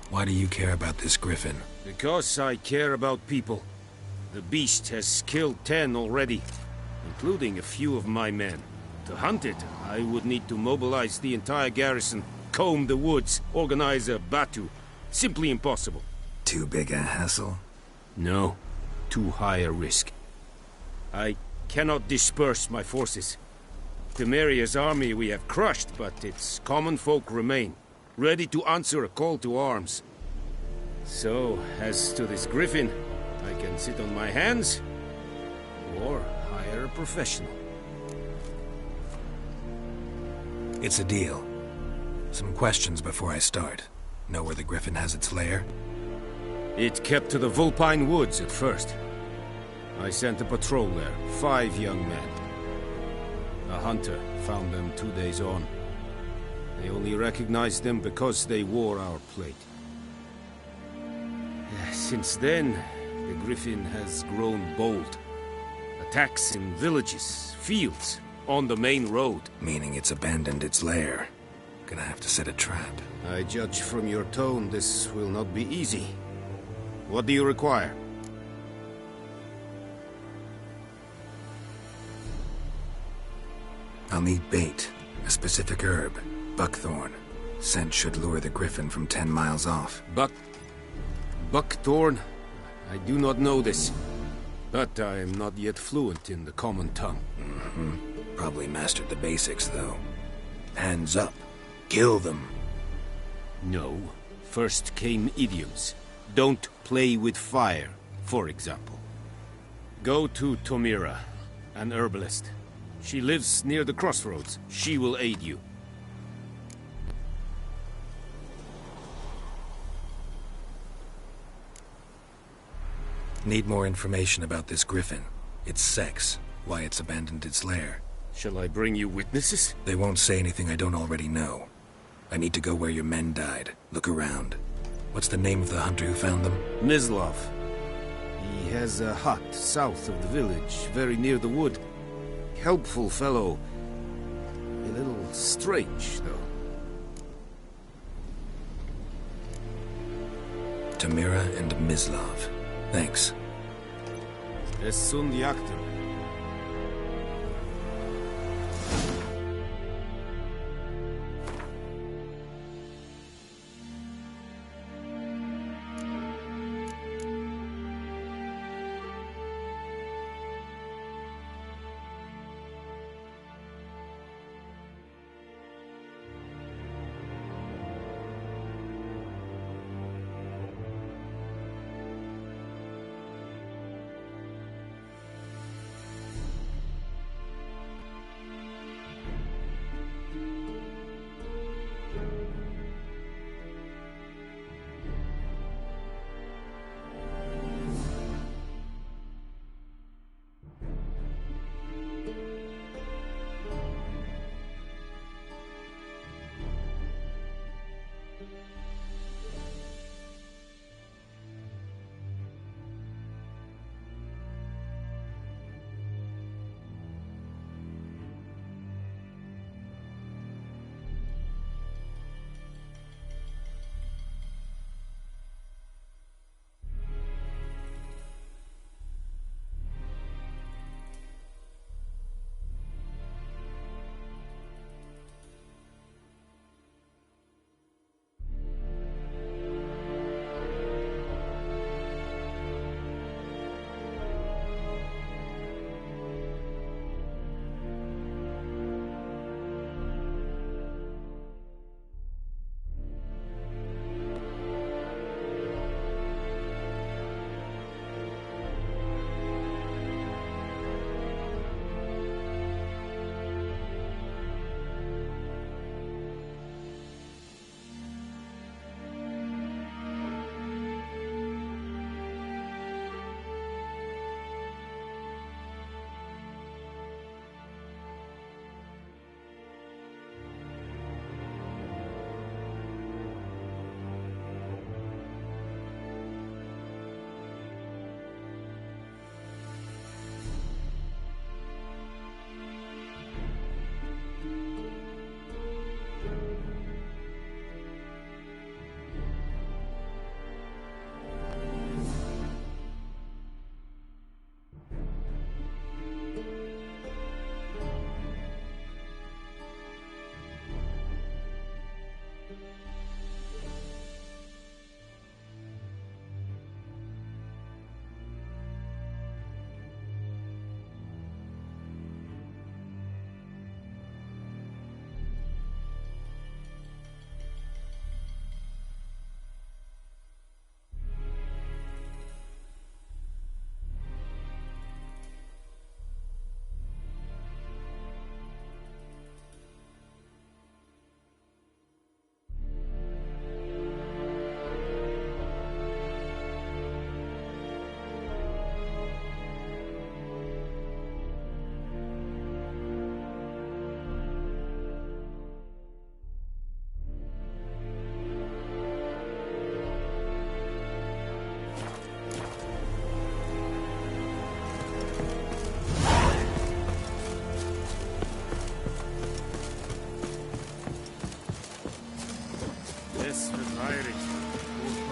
Why do you care about this griffin? Because I care about people. The beast has killed 10 already, including a few of my men. To hunt it, I would need to mobilize the entire garrison, comb the woods, organize a batu. Simply impossible. Too big a hassle? No. Too high a risk. I cannot disperse my forces. Temeria's army we have crushed, but its common folk remain, ready to answer a call to arms. So, as to this griffin, I can sit on my hands, or hire a professional. It's a deal. Some questions before I start. Know where the griffin has its lair? It kept to the Vulpine Woods at first. I sent a patrol there, 5 young men. A hunter found them 2 days on. They only recognized them because they wore our plate. Since then, the griffin has grown bold. Attacks in villages, fields, on the main road. Meaning it's abandoned its lair. Gonna have to set a trap. I judge from your tone this will not be easy. What do you require? I'll need bait, a specific herb, buckthorn. Scent should lure the griffin from 10 miles off. Buckthorn? I do not know this. But I am not yet fluent in the common tongue. Probably mastered the basics, though. Hands up. Kill them. No. First came idioms. Don't play with fire, for example. Go to Tomira, an herbalist. She lives near the crossroads. She will aid you. Need more information about this griffin. Its sex, why it's abandoned its lair. Shall I bring you witnesses? They won't say anything I don't already know. I need to go where your men died. Look around. What's the name of the hunter who found them? Mislav. He has a hut south of the village, very near the wood. Helpful fellow. A little strange, though. Tamira and Mislav. Thanks. Es sunt jachtem.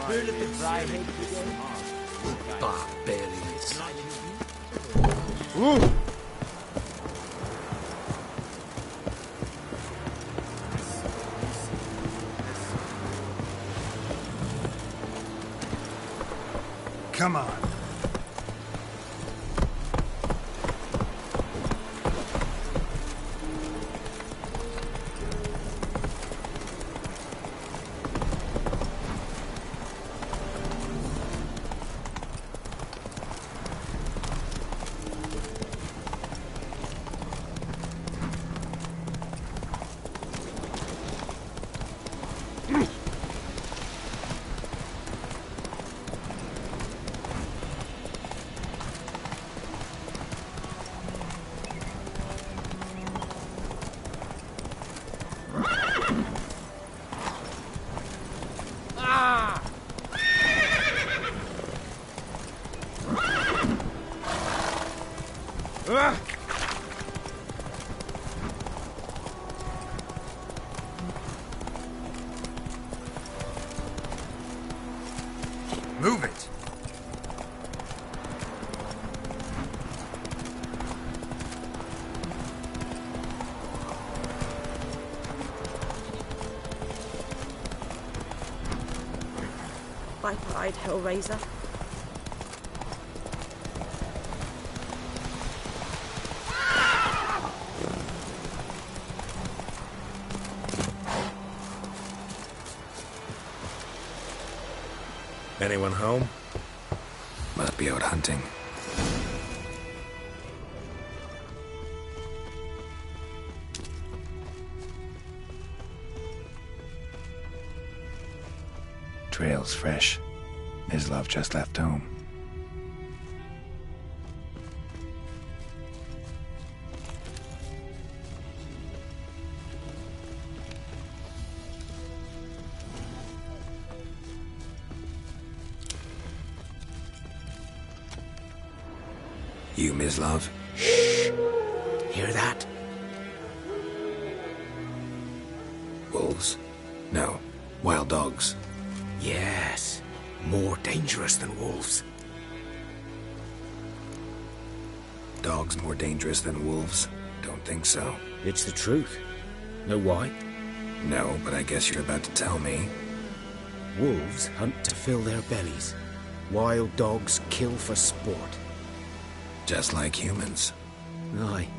Where did the dry head begin? Barbarians. Ooh! Come on. Move it! Viper-eyed Hellraiser. Anyone home? Must be out hunting. Trail's fresh. Mislav just left home. You, Mislav? Shh! Hear that? Wolves? No. Wild dogs. Yes. More dangerous than wolves. Dogs more dangerous than wolves? Don't think so. It's the truth. Know why? No, but I guess you're about to tell me. Wolves hunt to fill their bellies. Wild dogs kill for sport. Just like humans. Aye.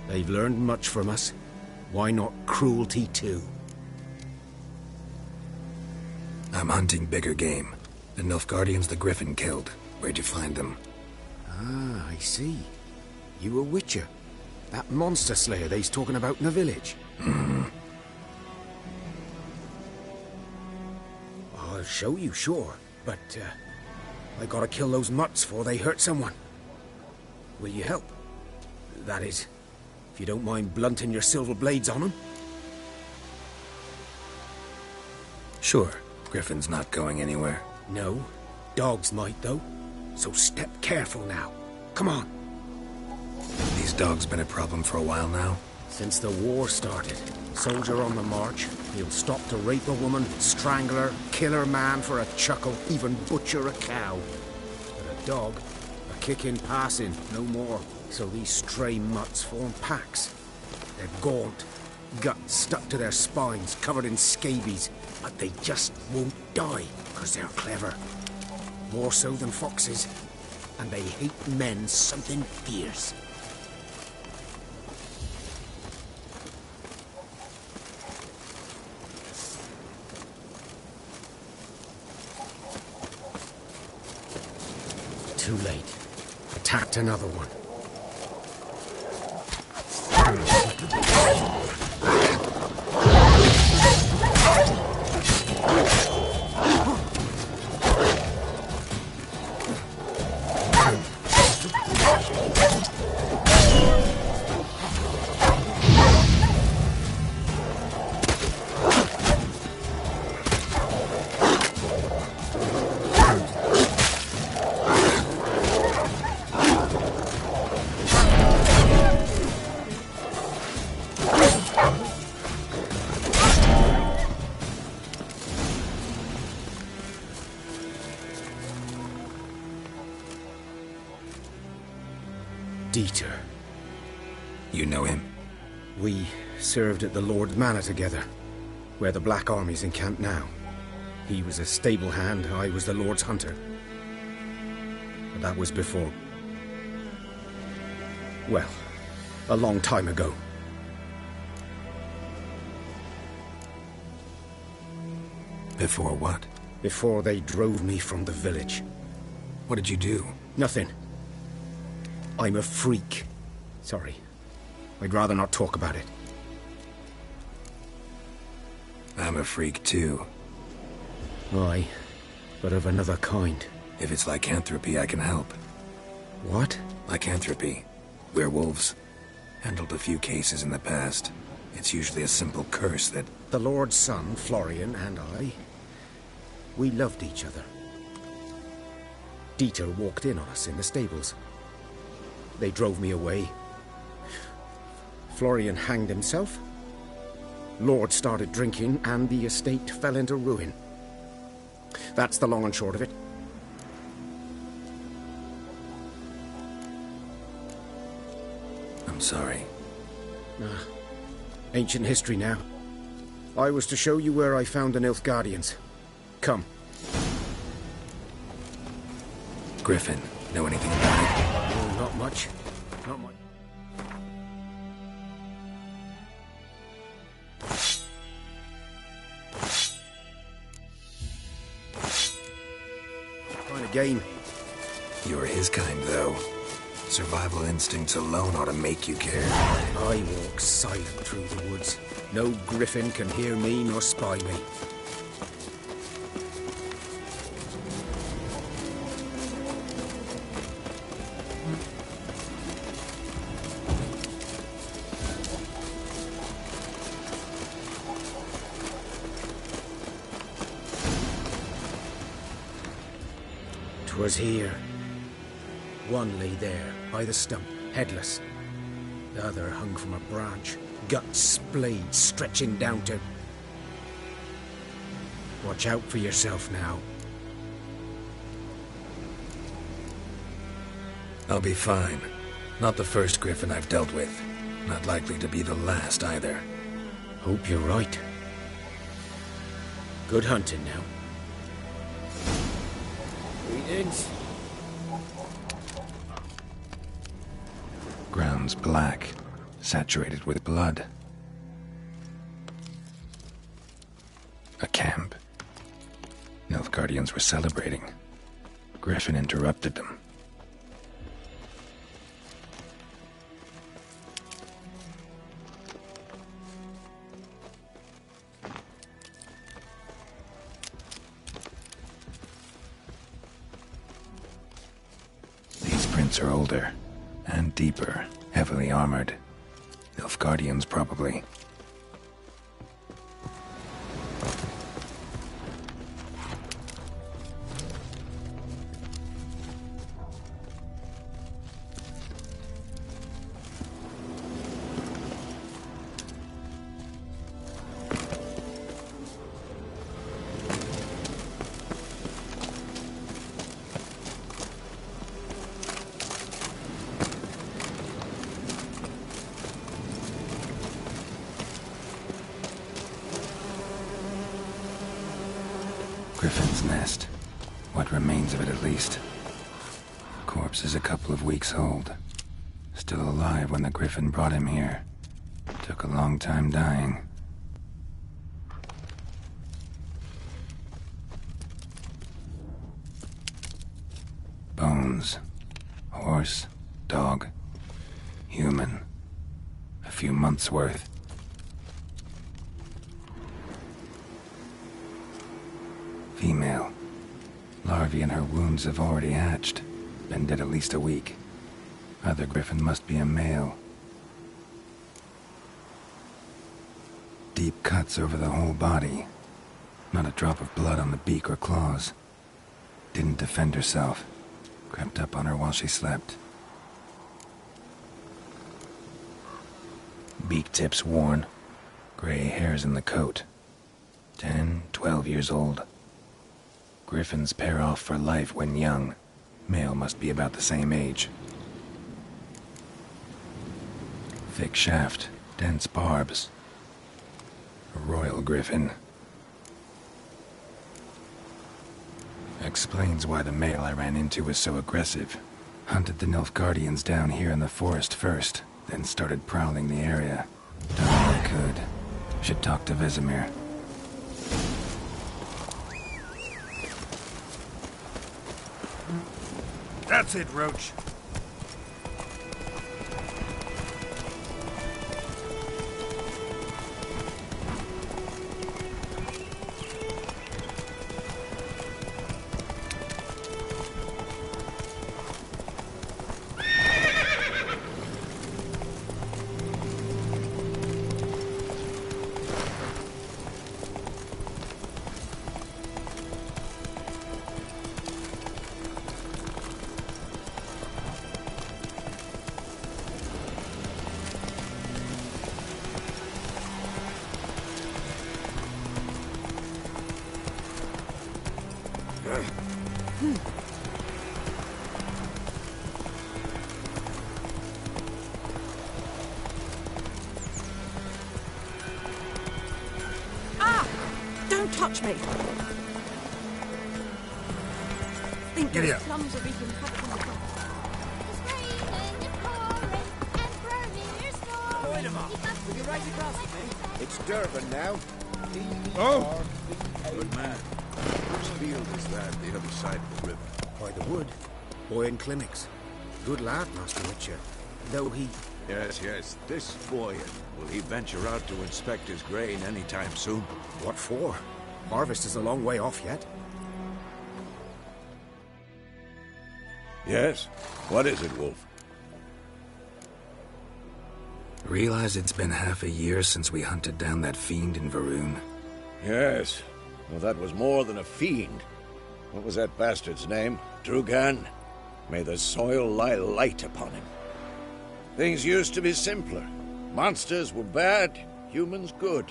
They've learned much from us. Why not cruelty too? I'm hunting bigger game. The Nilfgaardians the Griffin killed. Where'd you find them? Ah, I see. You a witcher. That monster slayer they's talking about in the village. I'll show you, sure. But, I gotta kill those mutts before they hurt someone. Will you help? That is, if you don't mind blunting your silver blades on them. Sure. Griffin's not going anywhere. No. Dogs might, though. So step careful now. Come on. These dogs been a problem for a while now? Since the war started. Soldier on the march. He'll stop to rape a woman, strangle her, kill her man for a chuckle, even butcher a cow. But a dog, a kicking passing, no more. So these stray mutts form packs. They're gaunt, guts stuck to their spines, covered in scabies. But they just won't die, because they're clever. More so than foxes. And they hate men something fierce. Too late. Attacked another one. Dieter. You know him? We served at the Lord's Manor together, where the Black Army's encamped now. He was a stable hand, I was the Lord's hunter. But that was before... well, a long time ago. Before what? Before they drove me from the village. What did you do? Nothing. I'm a freak. Sorry. I'd rather not talk about it. I'm a freak too. Aye, but of another kind. If it's lycanthropy, I can help. What? Lycanthropy. Werewolves. Handled a few cases in the past. It's usually a simple curse that... The Lord's son, Florian, and I... we loved each other. Dieter walked in on us in the stables. they drove me away. Florian hanged himself. Lord started drinking, and the estate fell into ruin. That's the long and short of it. I'm sorry. Ancient history now. I was to show you where I found the Nilfgaardians. Come. Griffin, know anything about it? Oh, not much. Not much. Kind of game. You're his kind, though. Survival instincts alone ought to make you care. I walk silent through the woods. No griffin can hear me nor spy me. Was here. One lay there, by the stump, headless. The other hung from a branch, guts splayed, stretching down to... Watch out for yourself now. I'll be fine. Not the first griffin I've dealt with. Not likely to be the last, either. Hope you're right. Good hunting now. Greetings. Ground's black, saturated with blood. A camp. Nilfgaardians were celebrating. Griffin interrupted them. Are older and deeper, heavily armored. Nilfgaardians, probably. Griffin's nest. What remains of it, at least. Corpse is a couple of weeks old. Still alive when the Griffin brought him here. Took a long time dying. Bones. Horse. Dog. Human. A few months' worth. Female. Larvae in her wounds have already hatched. Been dead at least a week. Other griffin must be a male. Deep cuts over the whole body. Not a drop of blood on the beak or claws. Didn't defend herself. Crept up on her while she slept. Beak tips worn. Gray hairs in the coat. 10, 12 years old. Griffins pair off for life when young. Male must be about the same age. Thick shaft, dense barbs. A royal griffin. Explains why the male I ran into was so aggressive. Hunted the Nilfgaardians down here in the forest first, then started prowling the area. Done all I could. Should talk to Vesemir. That's it, Roach. touch me. Think Giddy those up. plums are even covered in the grass. It's Durban now. Oh! Good man. Whose field is that, the other side of the river? By the wood. Boy in clinics. Good lad, Master Witcher. Though he... Yes. This boy, will he venture out to inspect his grain anytime soon? What for? Harvest is a long way off yet. Yes? What is it, Wolf? Realize it's been half a year since we hunted down that fiend in Varun? Yes. Well, that was more than a fiend. What was that bastard's name? Drugan? May the soil lie light upon him. Things used to be simpler. Monsters were bad, humans good.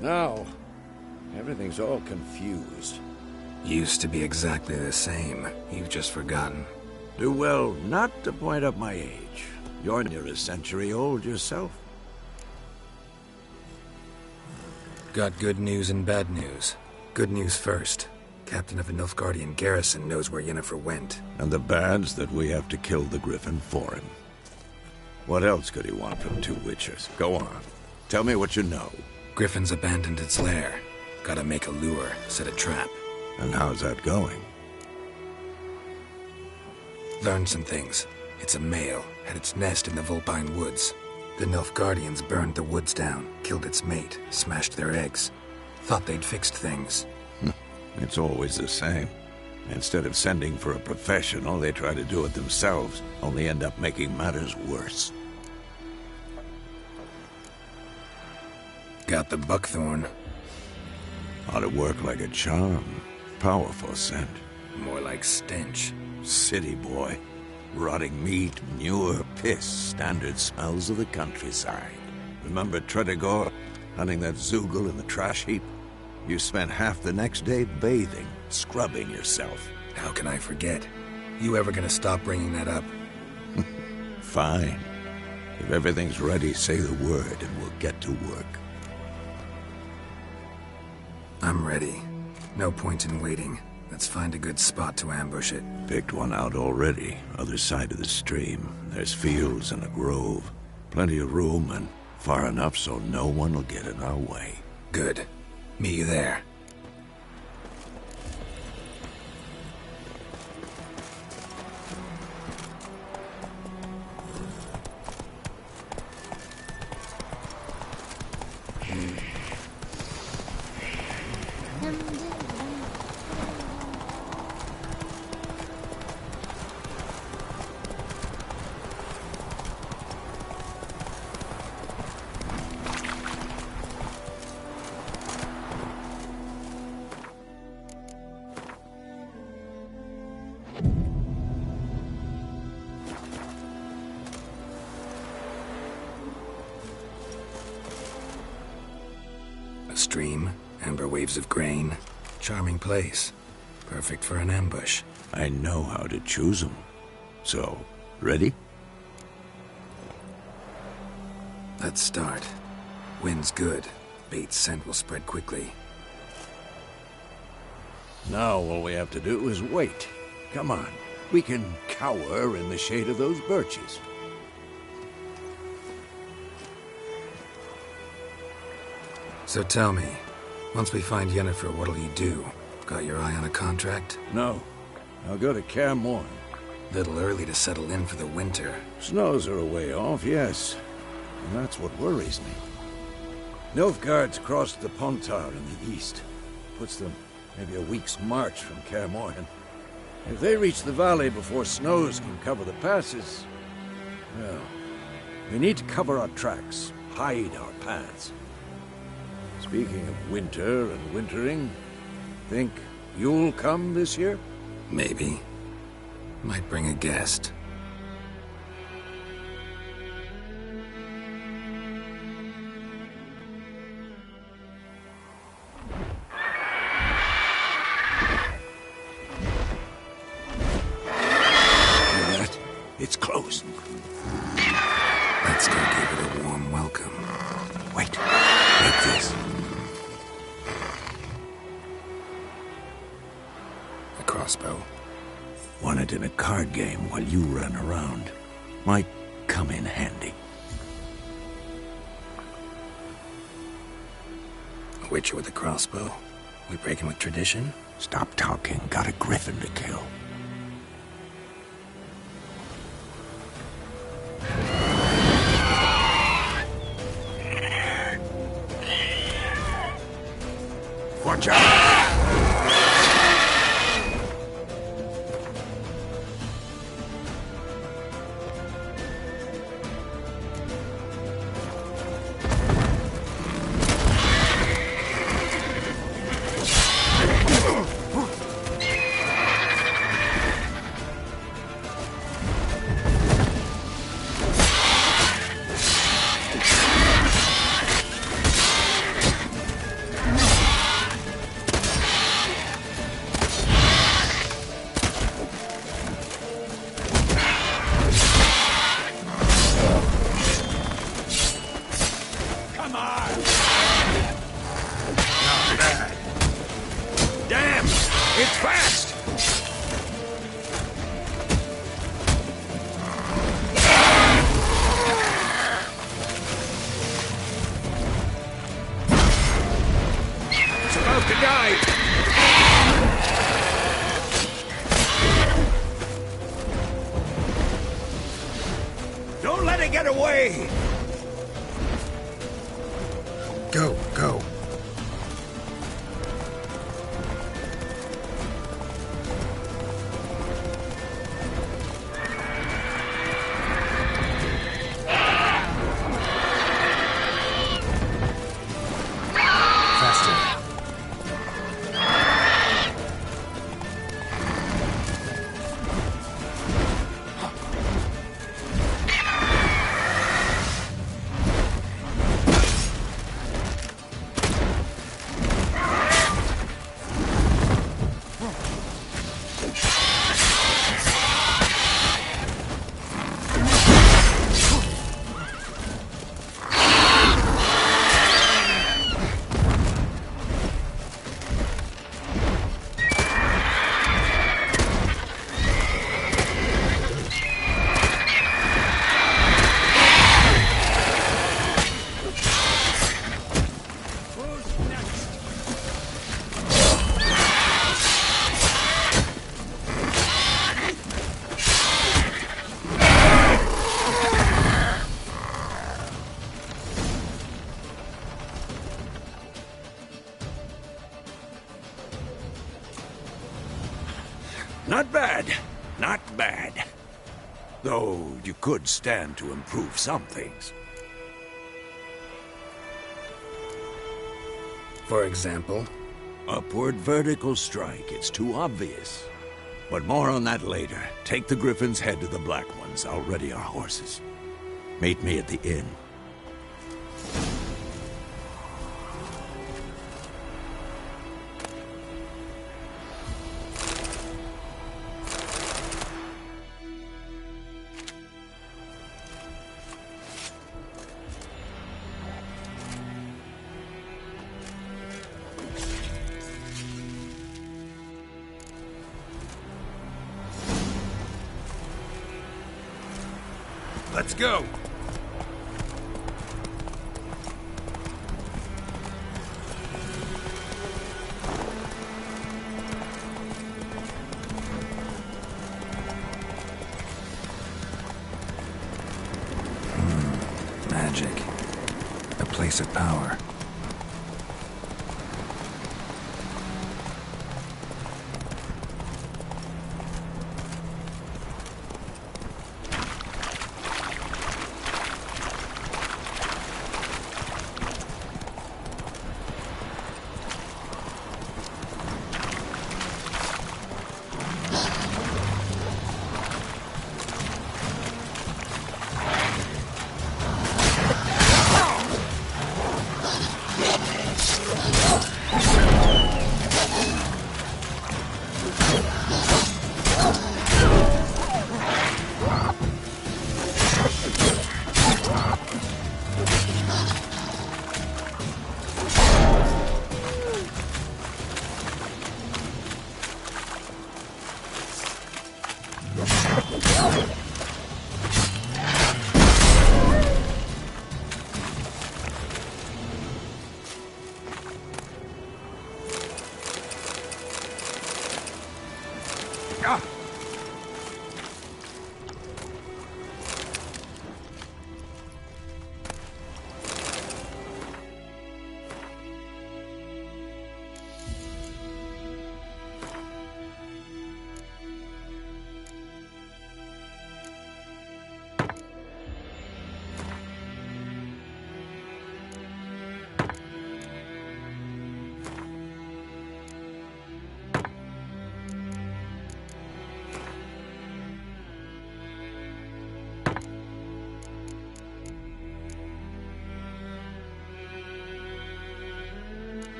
Now, everything's all confused. Used to be exactly the same. You've just forgotten. Do well not to point up my age. You're near a century old yourself. Got good news and bad news. Good news first. Captain of the Nilfgaardian garrison knows where Yennefer went. And the bad's that we have to kill the Griffin for him. What else could he want from two Witchers? Go on. Tell me what you know. Griffin's abandoned its lair. Gotta make a lure, set a trap. And how's that going? Learned some things. It's a male, had its nest in the Vulpine Woods. The Nilfgaardians burned the woods down, killed its mate, smashed their eggs. Thought they'd fixed things. It's always the same. Instead of sending for a professional, they try to do it themselves, only end up making matters worse. Got the buckthorn. Ought to work like a charm. Powerful scent. More like stench. City boy. Rotting meat, manure, piss, standard smells of the countryside. Remember Tredegor, hunting that Zoogle in the trash heap? You spent half the next day bathing, scrubbing yourself. How can I forget? You ever gonna stop bringing that up? Fine. If everything's ready, say the word and we'll get to work. I'm ready. No point in waiting. Let's find a good spot to ambush it. Picked one out already, other side of the stream. There's fields and a grove. Plenty of room and far enough so no one will get in our way. Good. Meet you there. Stream, amber waves of grain. Charming place. Perfect for an ambush. I know how to choose them. So, ready? Let's start. Wind's good. Bait's scent will spread quickly. Now all we have to do is wait. Come on. We can cower in the shade of those birches. So tell me, once we find Yennefer, what'll you do? Got your eye on a contract? No. I'll go to Kaer Morhen. Little early to settle in for the winter. Snows are a way off, yes. And that's what worries me. Nilfgaard's crossed the Pontar in the east. Puts them maybe a week's march from Kaer Morhen. If they reach the valley before snows can cover the passes, well, we need to cover our tracks, hide our paths. Speaking of winter and wintering, think you'll come this year? Maybe. Might bring a guest. It's close. Let's go give it a warm welcome. Wait. Like this. bit in a card game while you run around. Might come in handy. A witcher with a crossbow? We breaking with tradition? Stop talking. Got a griffin to kill. Watch out! Don't let it get away! Go, go. Not bad. Not bad. Though you could stand to improve some things. For example? Upward vertical strike. It's too obvious. But more on that later. Take the Griffin's head to the Black Ones. I'll ready our horses. Meet me at the inn. Let's go! Magic. A place of power.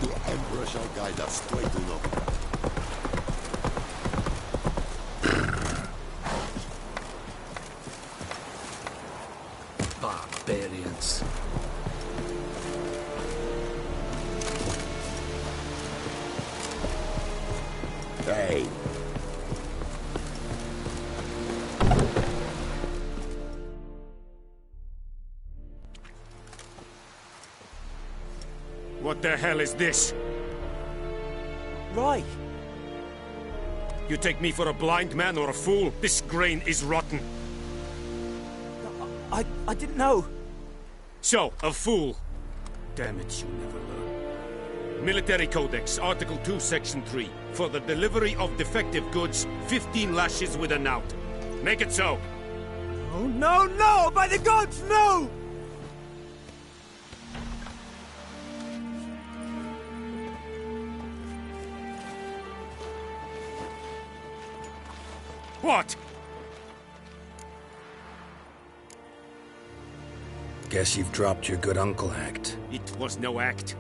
The Emperor shall guide us straight enough. Barbarians. Hey. What the hell is this? Rye! You take me for a blind man or a fool? This grain is rotten. I didn't know. So, a fool. Damn it, you never learn. Military Codex, Article 2, Section 3. For the delivery of defective goods, 15 lashes with a knout. Make it so. Oh, no, no! By the gods, no! What? Guess you've dropped your good uncle act. It was no act.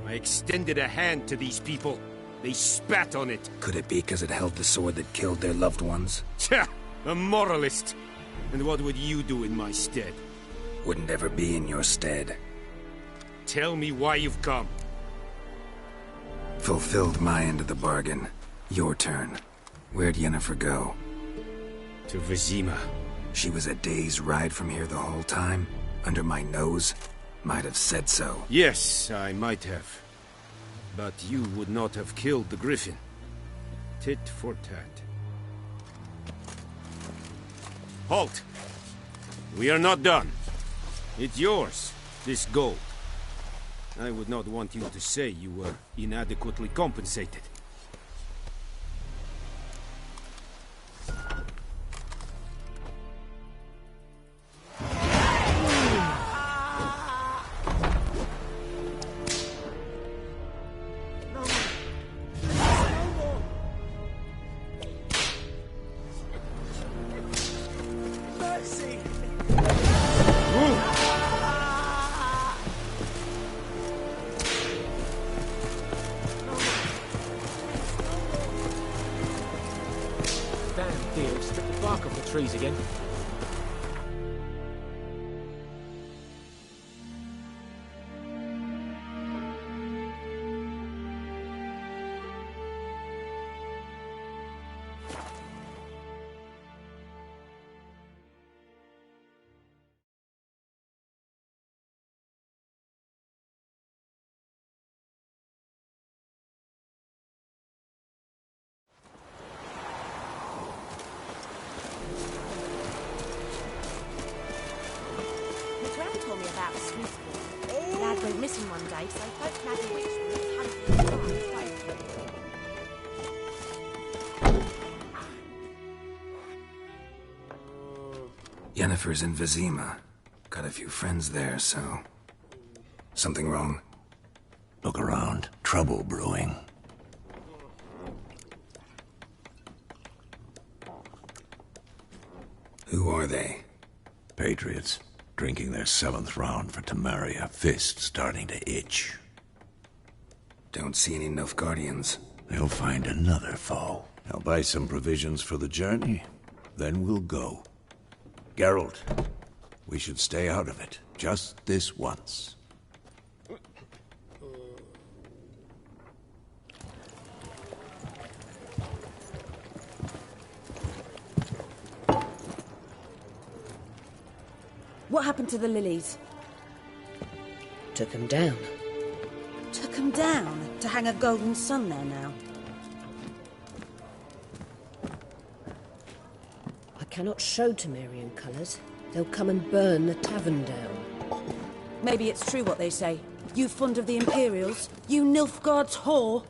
I extended a hand to these people. They spat on it. Could it be because it held the sword that killed their loved ones? Tja! A moralist. And what would you do in my stead? Wouldn't ever be in your stead. Tell me why you've come. Fulfilled my end of the bargain. Your turn. Where'd Yennefer go? To Vizima. She was a day's ride from here the whole time? Under my nose? Might have said so. Yes, I might have. But you would not have killed the griffin. Tit for tat. Halt! We are not done. It's yours, this gold. I would not want you to say you were inadequately compensated. Trees again. Missing one day, so folk nabbed a witch from its hunting. Yennefer's in Vizima. Got a few friends there, so... Something wrong? Look around. Trouble brewing. Who are they? Patriots. Drinking their 7th round for Temeria. Fist starting to itch. Don't see any Nilfgaardians. They'll find another foe. I'll buy some provisions for the journey. Then we'll go. Geralt, we should stay out of it. Just this once. What happened to the lilies? Took them down. Took them down? To hang a golden sun there now? I cannot show Temerian colours. They'll come and burn the tavern down. Maybe it's true what they say. You fond of the Imperials? You Nilfgaard's whore?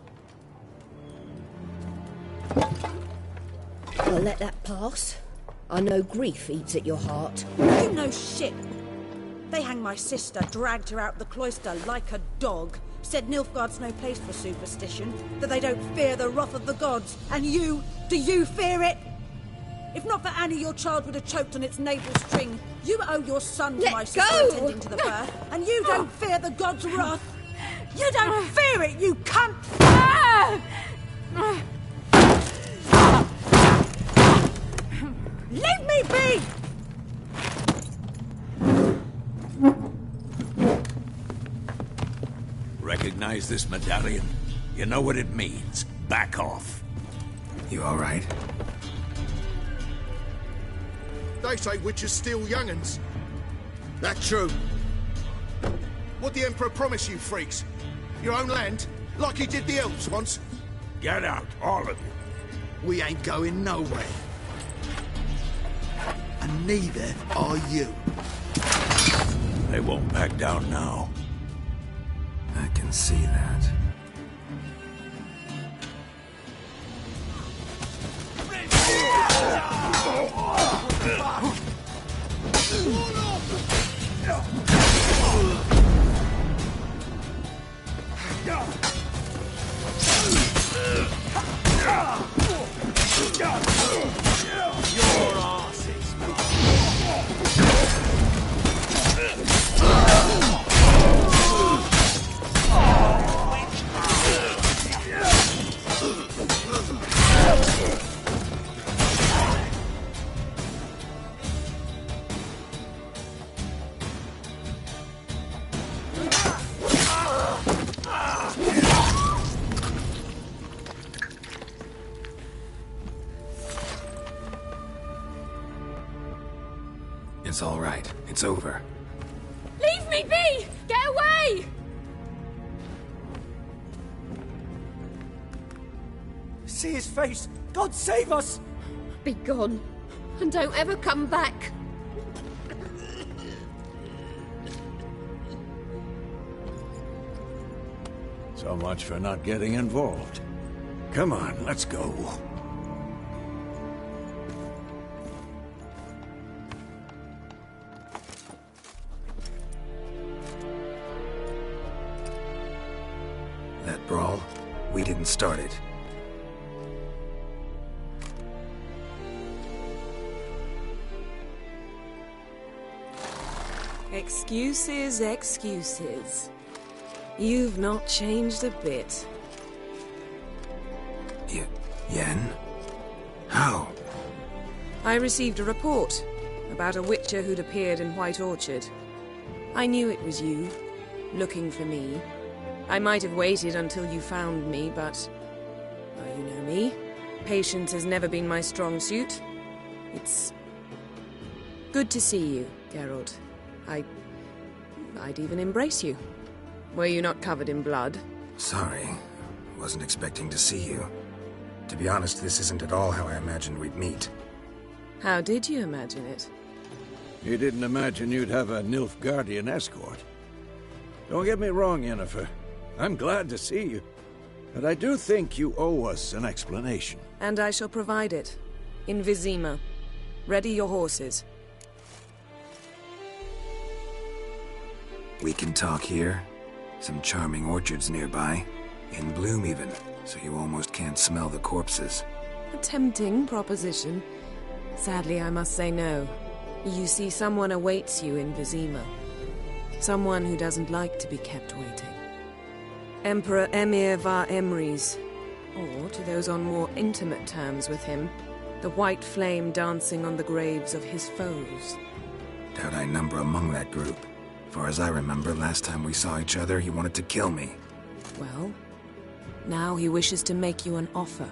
I'll let that pass. I know grief eats at your heart. You know shit. They hanged my sister, dragged her out the cloister like a dog. Said Nilfgaard's no place for superstition, that they don't fear the wrath of the gods. And you, do you fear it? If not for Annie, your child would have choked on its navel string. You owe your son to my sister attending to the birth, and you don't fear the gods' wrath. You don't fear it, you cunt! Leave me be! Recognize this medallion? You know what it means. Back off. You all right? They say witches steal young'uns. That true? What the Emperor promise you, freaks? Your own land? Like he did the elves once? Get out, all of you. We ain't going nowhere. And neither are you. They won't back down now. I can see that. Your ass is It's all right. It's over. Leave me be! Get away! See his face! God save us! Be gone, and don't ever come back. So much for not getting involved. Come on, let's go. That brawl, we didn't start it. Excuses, excuses. You've not changed a bit. Yen? How? I received a report about a witcher who'd appeared in White Orchard. I knew it was you, looking for me. I might have waited until you found me, but... well, you know me. Patience has never been my strong suit. It's... good to see you, Geralt. I'd even embrace you. Were you not covered in blood? Sorry. Wasn't expecting to see you. To be honest, this isn't at all how I imagined we'd meet. How did you imagine it? You didn't imagine you'd have a Nilfgaardian escort. Don't get me wrong, Yennefer. I'm glad to see you. But I do think you owe us an explanation. And I shall provide it. In Vizima. Ready your horses. We can talk here. Some charming orchards nearby. In bloom even, so you almost can't smell the corpses. A tempting proposition. Sadly, I must say no. You see, someone awaits you in Vizima. Someone who doesn't like to be kept waiting. Emperor Emhyr var Emreis. Or, to those on more intimate terms with him, the white flame dancing on the graves of his foes. Doubt I number among that group. Far as I remember, last time we saw each other, he wanted to kill me. Well, now he wishes to make you an offer.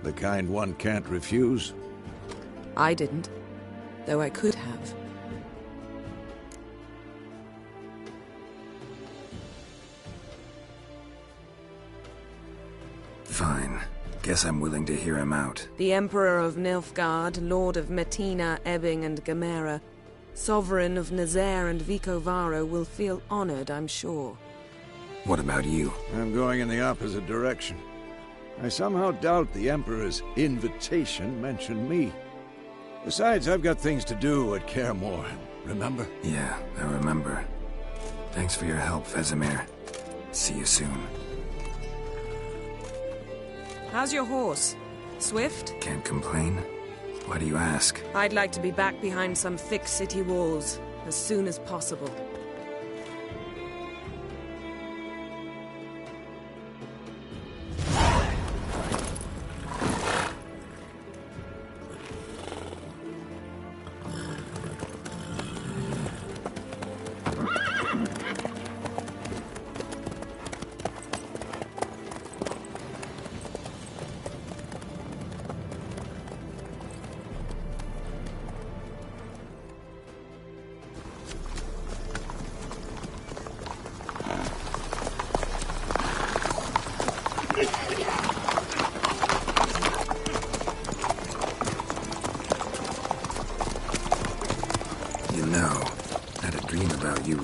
The kind one can't refuse? I didn't, though I could have. Fine. Guess I'm willing to hear him out. The Emperor of Nilfgaard, Lord of Metina, Ebbing and Gamera, Sovereign of Nazaire and Vicovaro will feel honored, I'm sure. What about you? I'm going in the opposite direction. I somehow doubt the Emperor's invitation mentioned me. Besides, I've got things to do at Kaer Morhen, remember? Yeah, I remember. Thanks for your help, Vesemir. See you soon. How's your horse? Swift? Can't complain. Why do you ask? I'd like to be back behind some thick city walls, as soon as possible.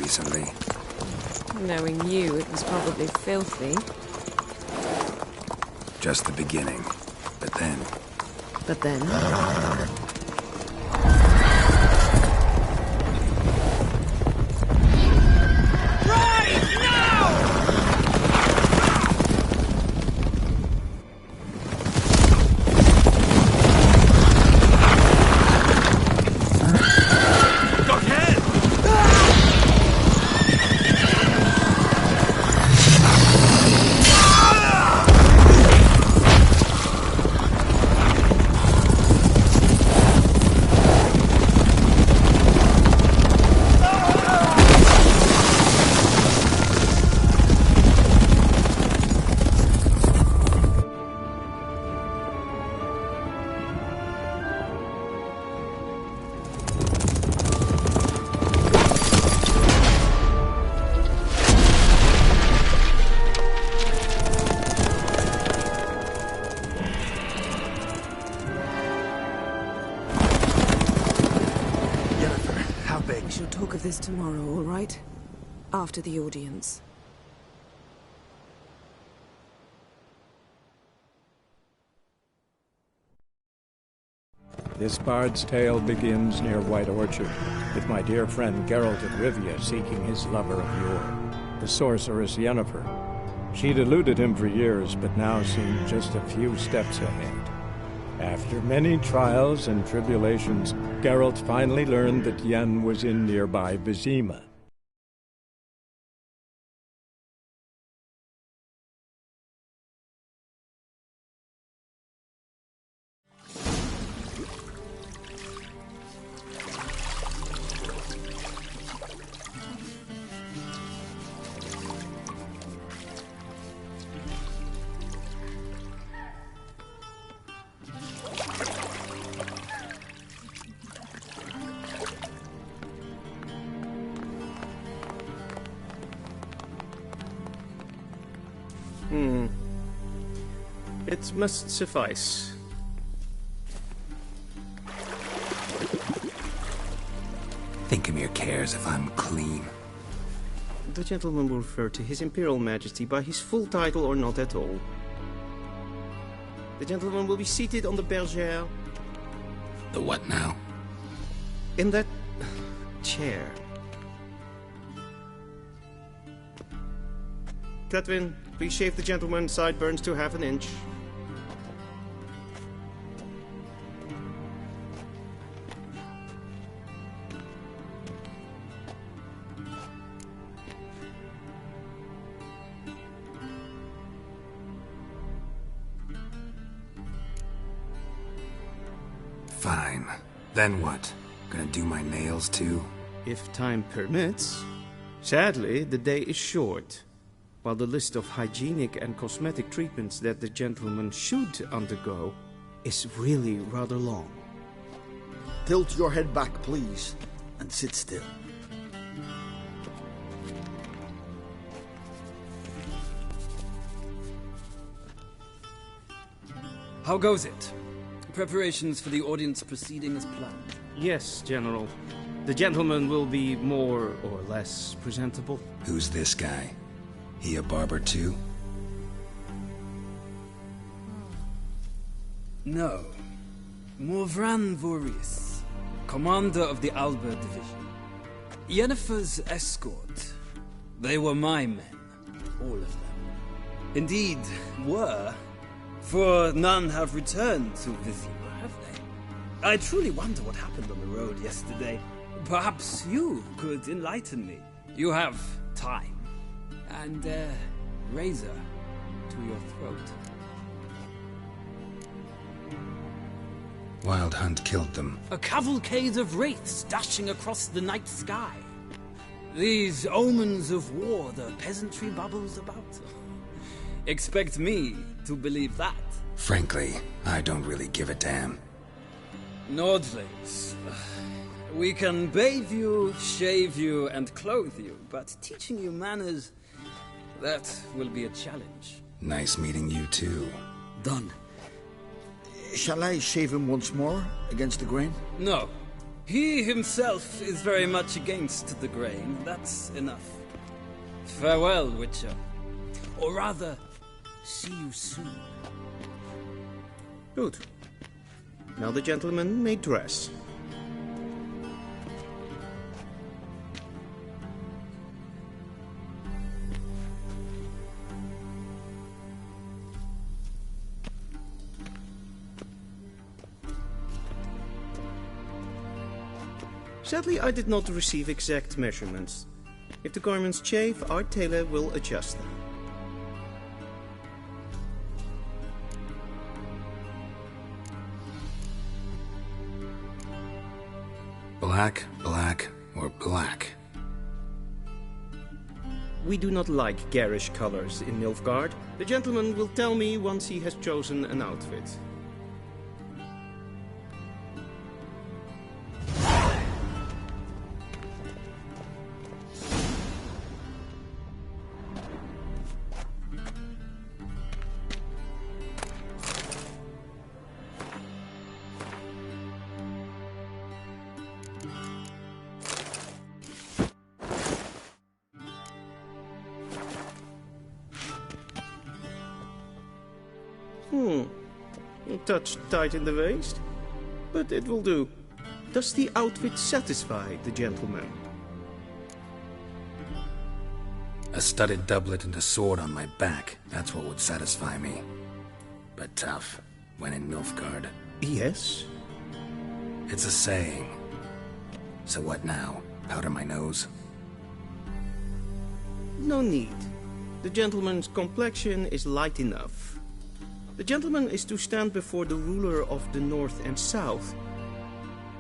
recently. Knowing you, it was probably filthy. Just the beginning. But then... But then... We shall talk of this tomorrow, all right? After the audience. This bard's tale begins near White Orchard, with my dear friend Geralt of Rivia seeking his lover of yore, the sorceress Yennefer. She'd eluded him for years, but now seemed just a few steps ahead. After many trials and tribulations, Geralt finally learned that Yen was in nearby Vizima. It must suffice. Thinkamir cares if I'm clean. The gentleman will refer to His Imperial Majesty by his full title or not at all. The gentleman will be seated on the bergère. The what now? In that... chair. Cletwin, please shave the gentleman's sideburns to ½ an inch. Fine. Then what? Gonna do my nails too? If time permits. Sadly, the day is short, while the list of hygienic and cosmetic treatments that the gentleman should undergo is really rather long. Tilt your head back, please, and sit still. How goes it? Preparations for the audience proceeding as planned? Yes, General. The gentleman will be more or less presentable. Who's this guy? He a barber too? No. Morvran Voorhis, commander of the Alba Division. Yennefer's escort. They were my men. All of them. Indeed, were. For none have returned to Vizima, have they? I truly wonder what happened on the road yesterday. Perhaps you could enlighten me. You have time. And a razor to your throat. Wild Hunt killed them. A cavalcade of wraiths dashing across the night sky. These omens of war the peasantry bubbles about. Expect me to believe that? Frankly, I don't really give a damn. Nordlings. We can bathe you, shave you, and clothe you, but teaching you manners, that will be a challenge. Nice meeting you too. Done. Shall I shave him once more, against the grain? No. He himself is very much against the grain. That's enough. Farewell, Witcher. Or rather, see you soon. Good. Now the gentleman may dress. Sadly, I did not receive exact measurements. If the garments chafe, our tailor will adjust them. Black, black, or black? We do not like garish colors in Nilfgaard. The gentleman will tell me once he has chosen an outfit. A touch tight in the waist, but it will do. Does the outfit satisfy the gentleman? A studded doublet and a sword on my back, that's what would satisfy me. But tough, when in Nilfgaard. Yes? It's a saying. So what now? Powder my nose? No need. The gentleman's complexion is light enough. The gentleman is to stand before the ruler of the North and South.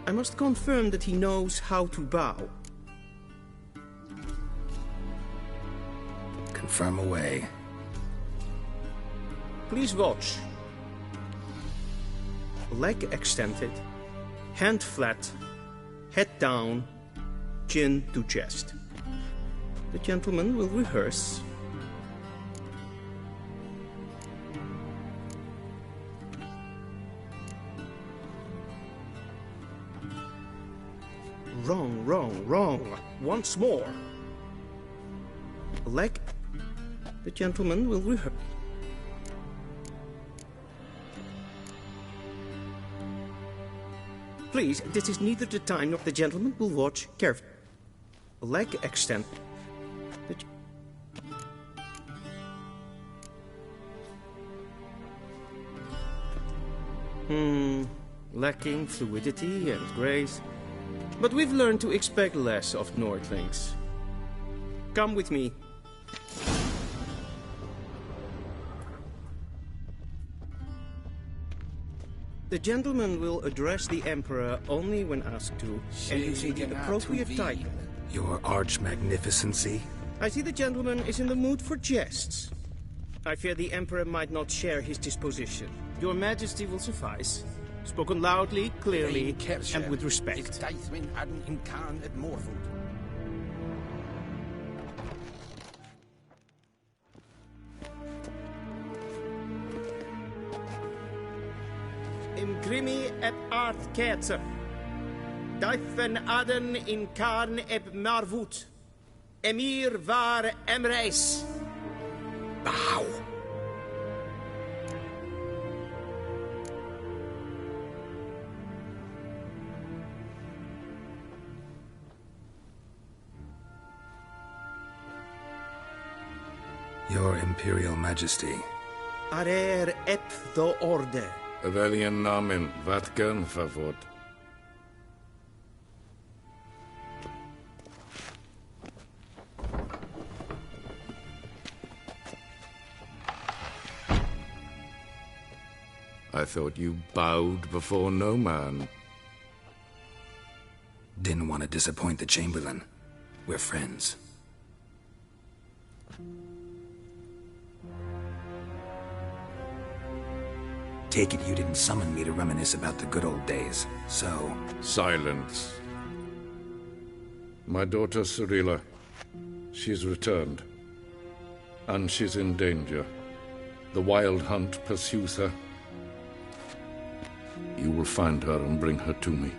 I must confirm that he knows how to bow. Confirm away. Please watch. Leg extended, hand flat, head down, chin to chest. The gentleman will rehearse. Wrong, wrong, wrong. Once more. Leg. The gentleman will rehearse. Please, this is neither the time nor the gentleman will watch carefully. Leg extend. Lacking fluidity and grace. But we've learned to expect less of Nordlings. Come with me. The gentleman will address the Emperor only when asked to, and using the appropriate title. Your Arch-Magnificency? I see the gentleman is in the mood for jests. I fear the Emperor might not share his disposition. Your Majesty will suffice. Spoken loudly, clearly, and with respect. Imgrimi et art ketzer. Daifen aden in karn eb marvut. Emir var emreis. Bow. Your Imperial Majesty. Arer ep the order. Welchen Namen? Wat gern favort? I thought you bowed before no man. Didn't want to disappoint the Chamberlain. We're friends. Take it you didn't summon me to reminisce about the good old days, so... Silence. My daughter Cirilla, she's returned. And she's in danger. The Wild Hunt pursues her. You will find her and bring her to me.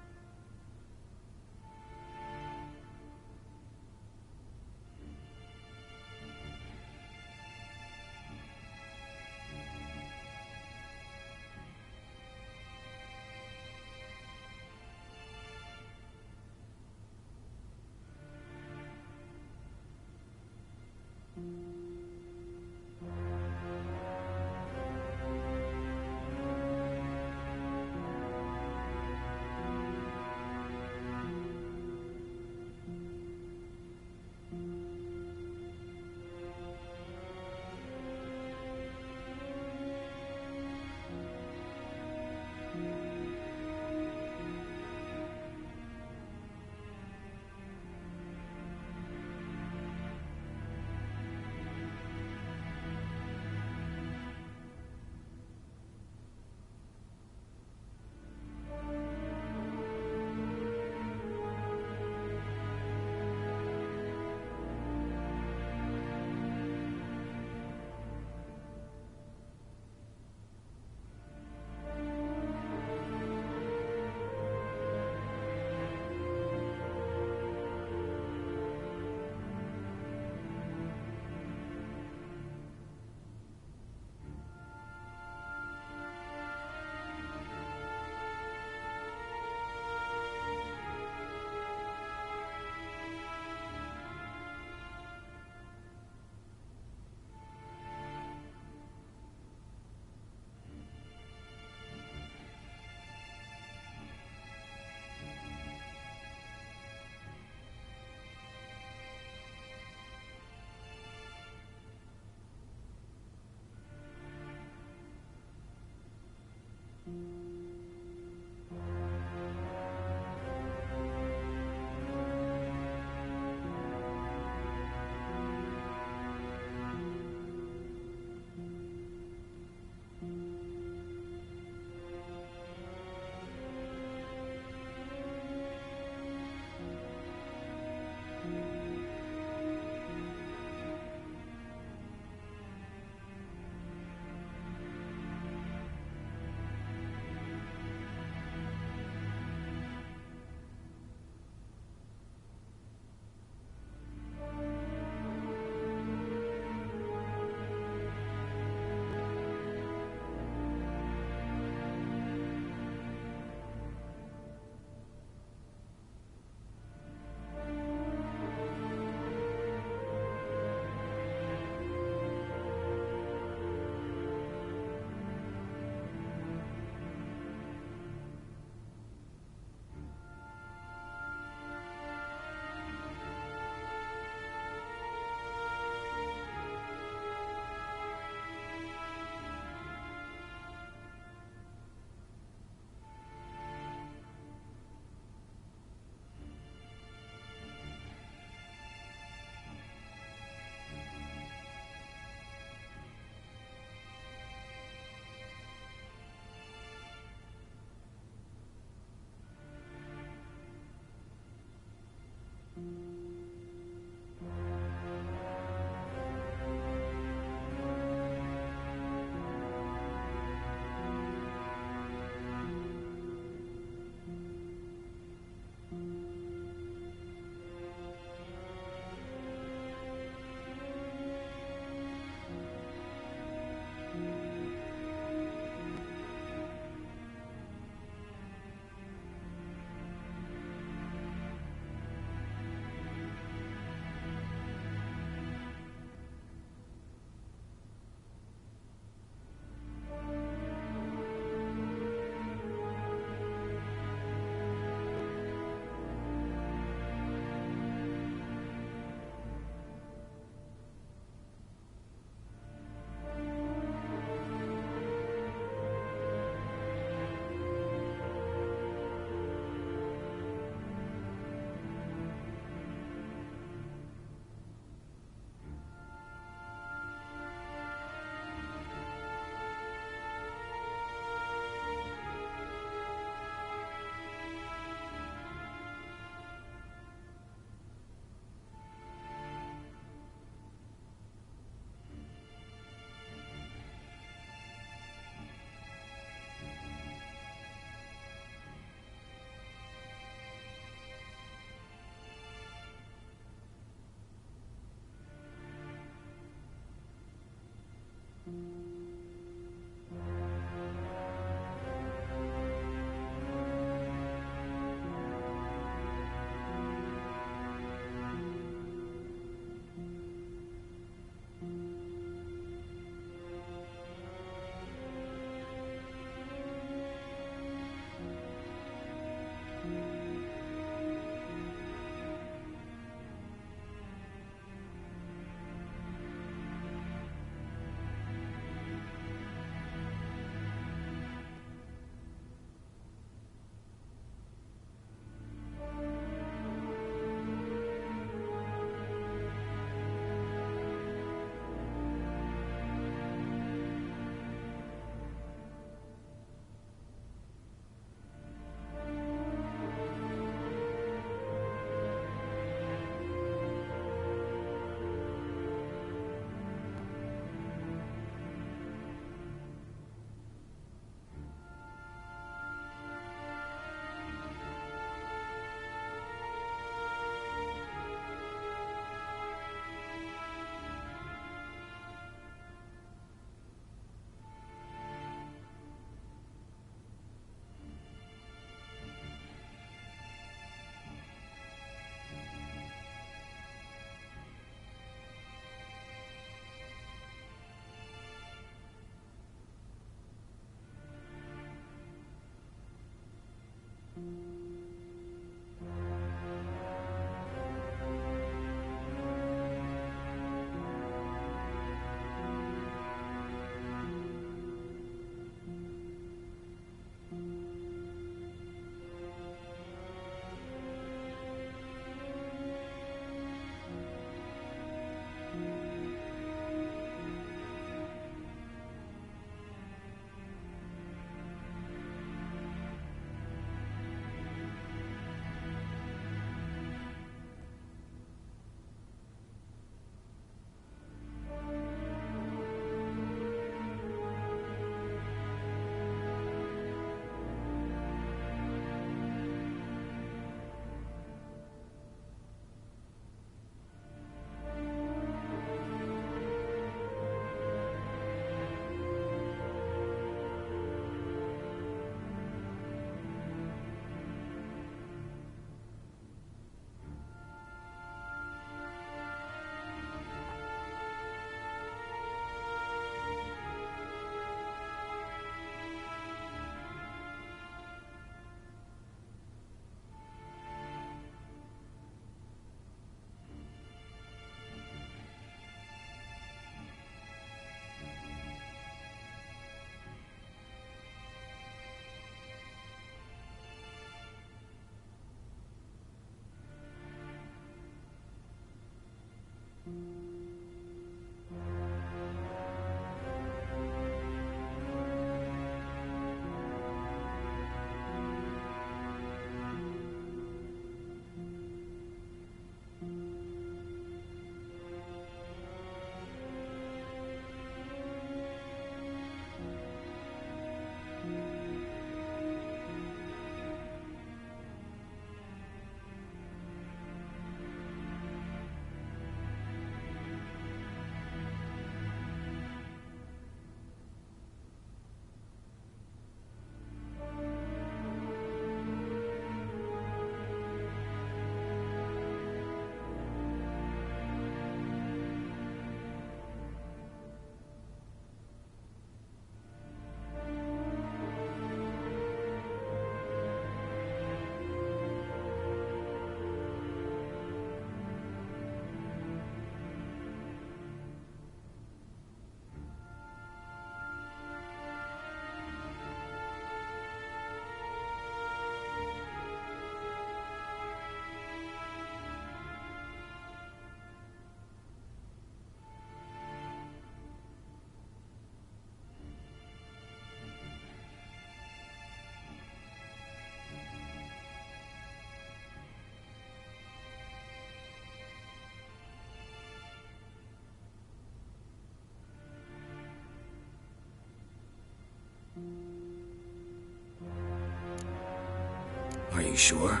you sure?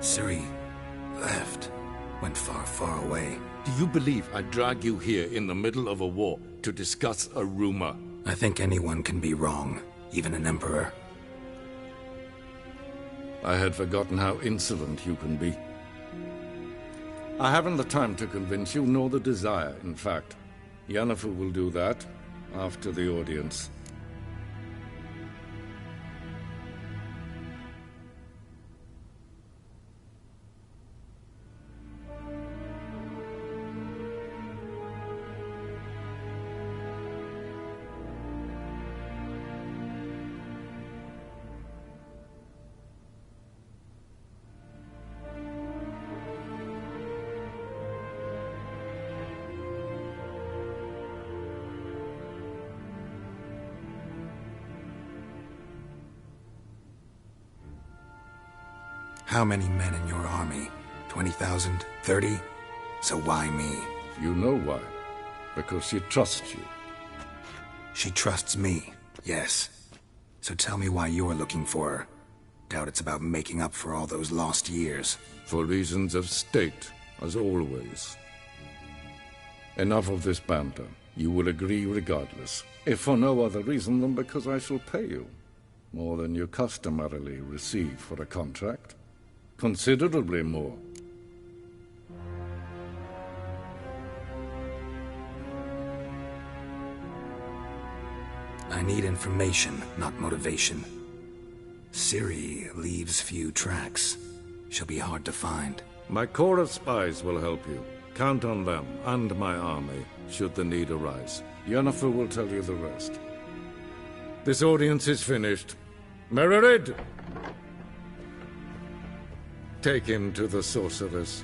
Ciri left. Went far, far away. Do you believe I drag you here in the middle of a war to discuss a rumor? I think anyone can be wrong, even an emperor. I had forgotten how insolent you can be. I haven't the time to convince you, nor the desire, in fact. Yennefer will do that after the audience. How many men in your army? 20,000? 30? So why me? You know why. Because she trusts you. She trusts me, yes. So tell me why you're looking for her. Doubt it's about making up for all those lost years. For reasons of state, as always. Enough of this banter. You will agree regardless. If for no other reason than because I shall pay you. More than you customarily receive for a contract. Considerably more. I need information, not motivation. Ciri leaves few tracks. She'll be hard to find. My corps of spies will help you. Count on them, and my army, should the need arise. Yennefer will tell you the rest. This audience is finished. Mererid! Take him to the sorceress.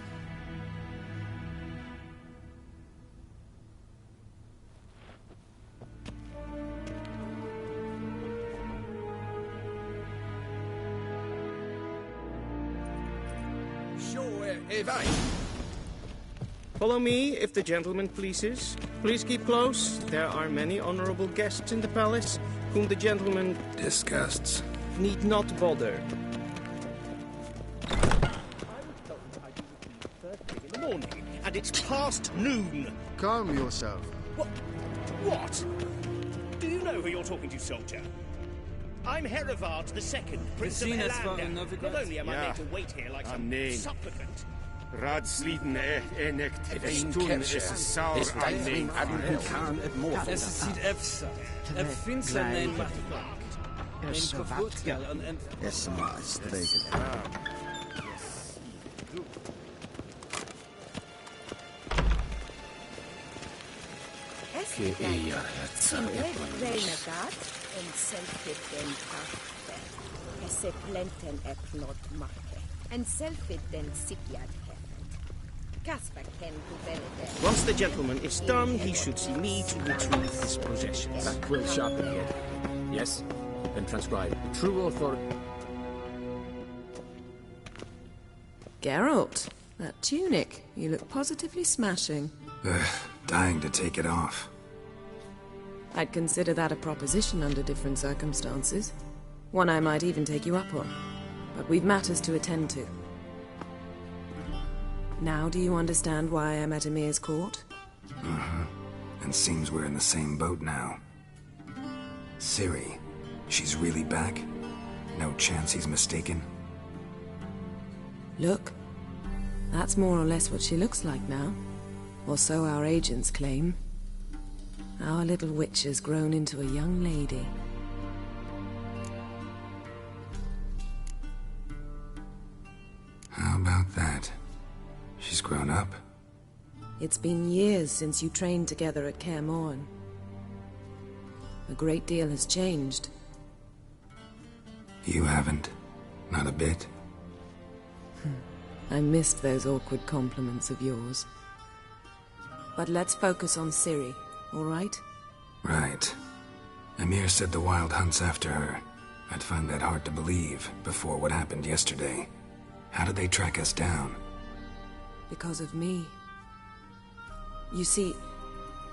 Follow me, if the gentleman pleases. Please keep close. There are many honorable guests in the palace, whom the gentleman... disgusts. ...need not bother. And it's past noon. Calm yourself. What? Do you know who you're talking to, soldier? I'm Herivard II, Prince of Helander. Not only am I made to wait here like some supplicant. Radsliden enekt stun is saur anneem. Es sieht efsa. Finster nein machtblank. Nein kaputtgal en... Es mag stregen. Che ella en selfie den kaffe. Esse plenten plot marke. En selfie den sikiad Once the gentleman is done, he should see me to retrieve his possessions. That quill sharpen head. Yes? Then transcribe. True authority. Geralt, that tunic. You look positively smashing. Dying to take it off. I'd consider that a proposition under different circumstances. One I might even take you up on. But we've matters to attend to. Now do you understand why I'm at Emir's court? And seems we're in the same boat now. Ciri, she's really back? No chance he's mistaken? Look. That's more or less what she looks like now. Or so our agents claim. Our little witch has grown into a young lady. How about that? She's grown up. It's been years since you trained together at Kaer Morhen. A great deal has changed. You haven't. Not a bit. I missed those awkward compliments of yours. But let's focus on Ciri, all right? Right. Emir said the Wild hunt's after her. I'd find that hard to believe before what happened yesterday. How did they track us down? Because of me. You see,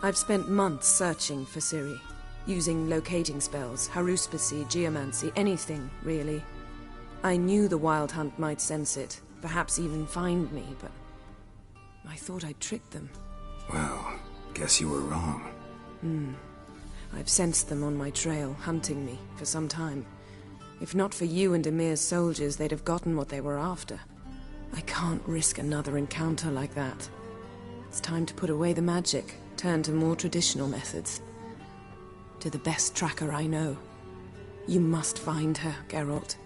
I've spent months searching for Ciri, using locating spells, haruspicy, geomancy, anything, really. I knew the Wild Hunt might sense it, perhaps even find me, but I thought I'd tricked them. Well, guess you were wrong. I've sensed them on my trail, hunting me, for some time. If not for you and Emir's soldiers, they'd have gotten what they were after. I can't risk another encounter like that. It's time to put away the magic, turn to more traditional methods. To the best tracker I know. You must find her, Geralt.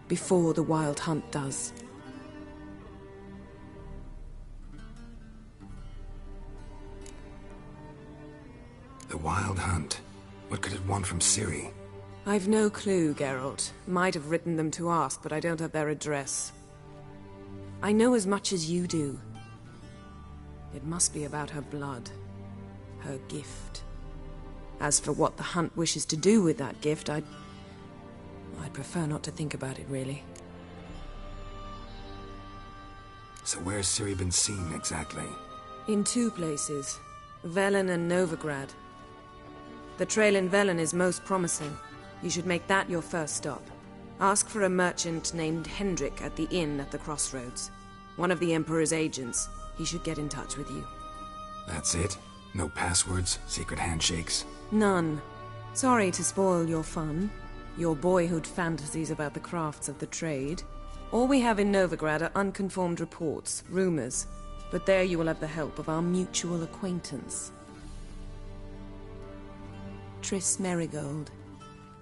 Before the Wild Hunt does. The Wild Hunt? What could it want from Ciri? I've no clue, Geralt. Might have written them to ask, but I don't have their address. I know as much as you do. It must be about her blood. Her gift. As for what the Hunt wishes to do with that gift, I'd prefer not to think about it, really. So where's Ciri been seen, exactly? In 2 places. Velen and Novigrad. The trail in Velen is most promising. You should make that your first stop. Ask for a merchant named Hendrik at the inn at the crossroads. One of the Emperor's agents. He should get in touch with you. That's it? No passwords? Secret handshakes? None. Sorry to spoil your fun. Your boyhood fantasies about the crafts of the trade. All we have in Novigrad are unconfirmed reports, rumors. But there you will have the help of our mutual acquaintance. Triss Merigold.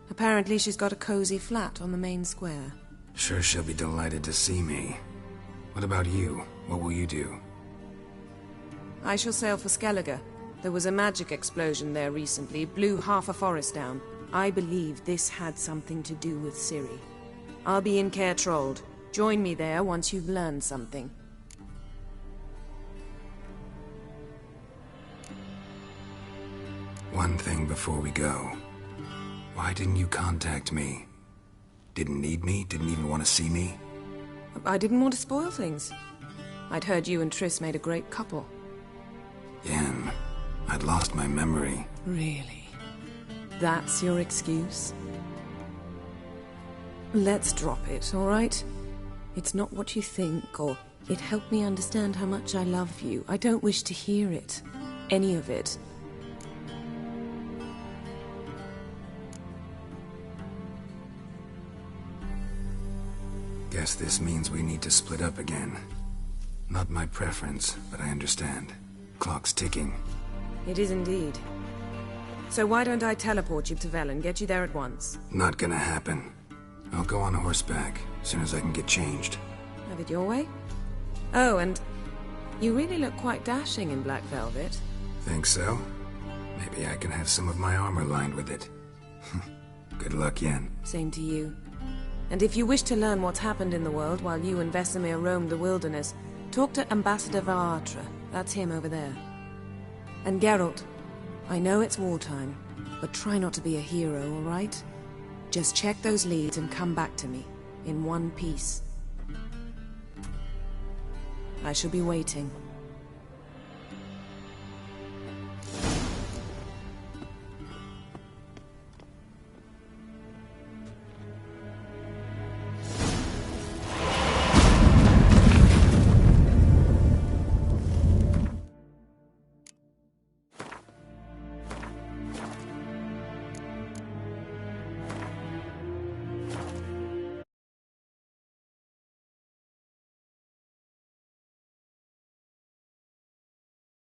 Apparently she's got a cozy flat on the main square. Sure she'll be delighted to see me. What about you? What will you do? I shall sail for Skellige. There was a magic explosion there recently, blew half a forest down. I believe this had something to do with Ciri. I'll be in Caer Trold. Join me there once you've learned something. One thing before we go. Why didn't you contact me? Didn't need me? Didn't even want to see me? I didn't want to spoil things. I'd heard you and Triss made a great couple. Yen, I'd lost my memory. Really? That's your excuse? Let's drop it, all right? It's not what you think, or it helped me understand how much I love you. I don't wish to hear it. Any of it. Guess this means we need to split up again. Not my preference, but I understand. Clock's ticking. It is indeed. So why don't I teleport you to Velen, get you there at once? Not gonna happen. I'll go on horseback, as soon as I can get changed. Have it your way? Oh, and you really look quite dashing in black velvet. Think so? Maybe I can have some of my armor lined with it. Good luck, Yen. Same to you. And if you wish to learn what's happened in the world while you and Vesemir roamed the wilderness, talk to Ambassador Varatra. That's him over there. And Geralt, I know it's wartime, but try not to be a hero, all right? Just check those leads and come back to me, in one piece. I shall be waiting.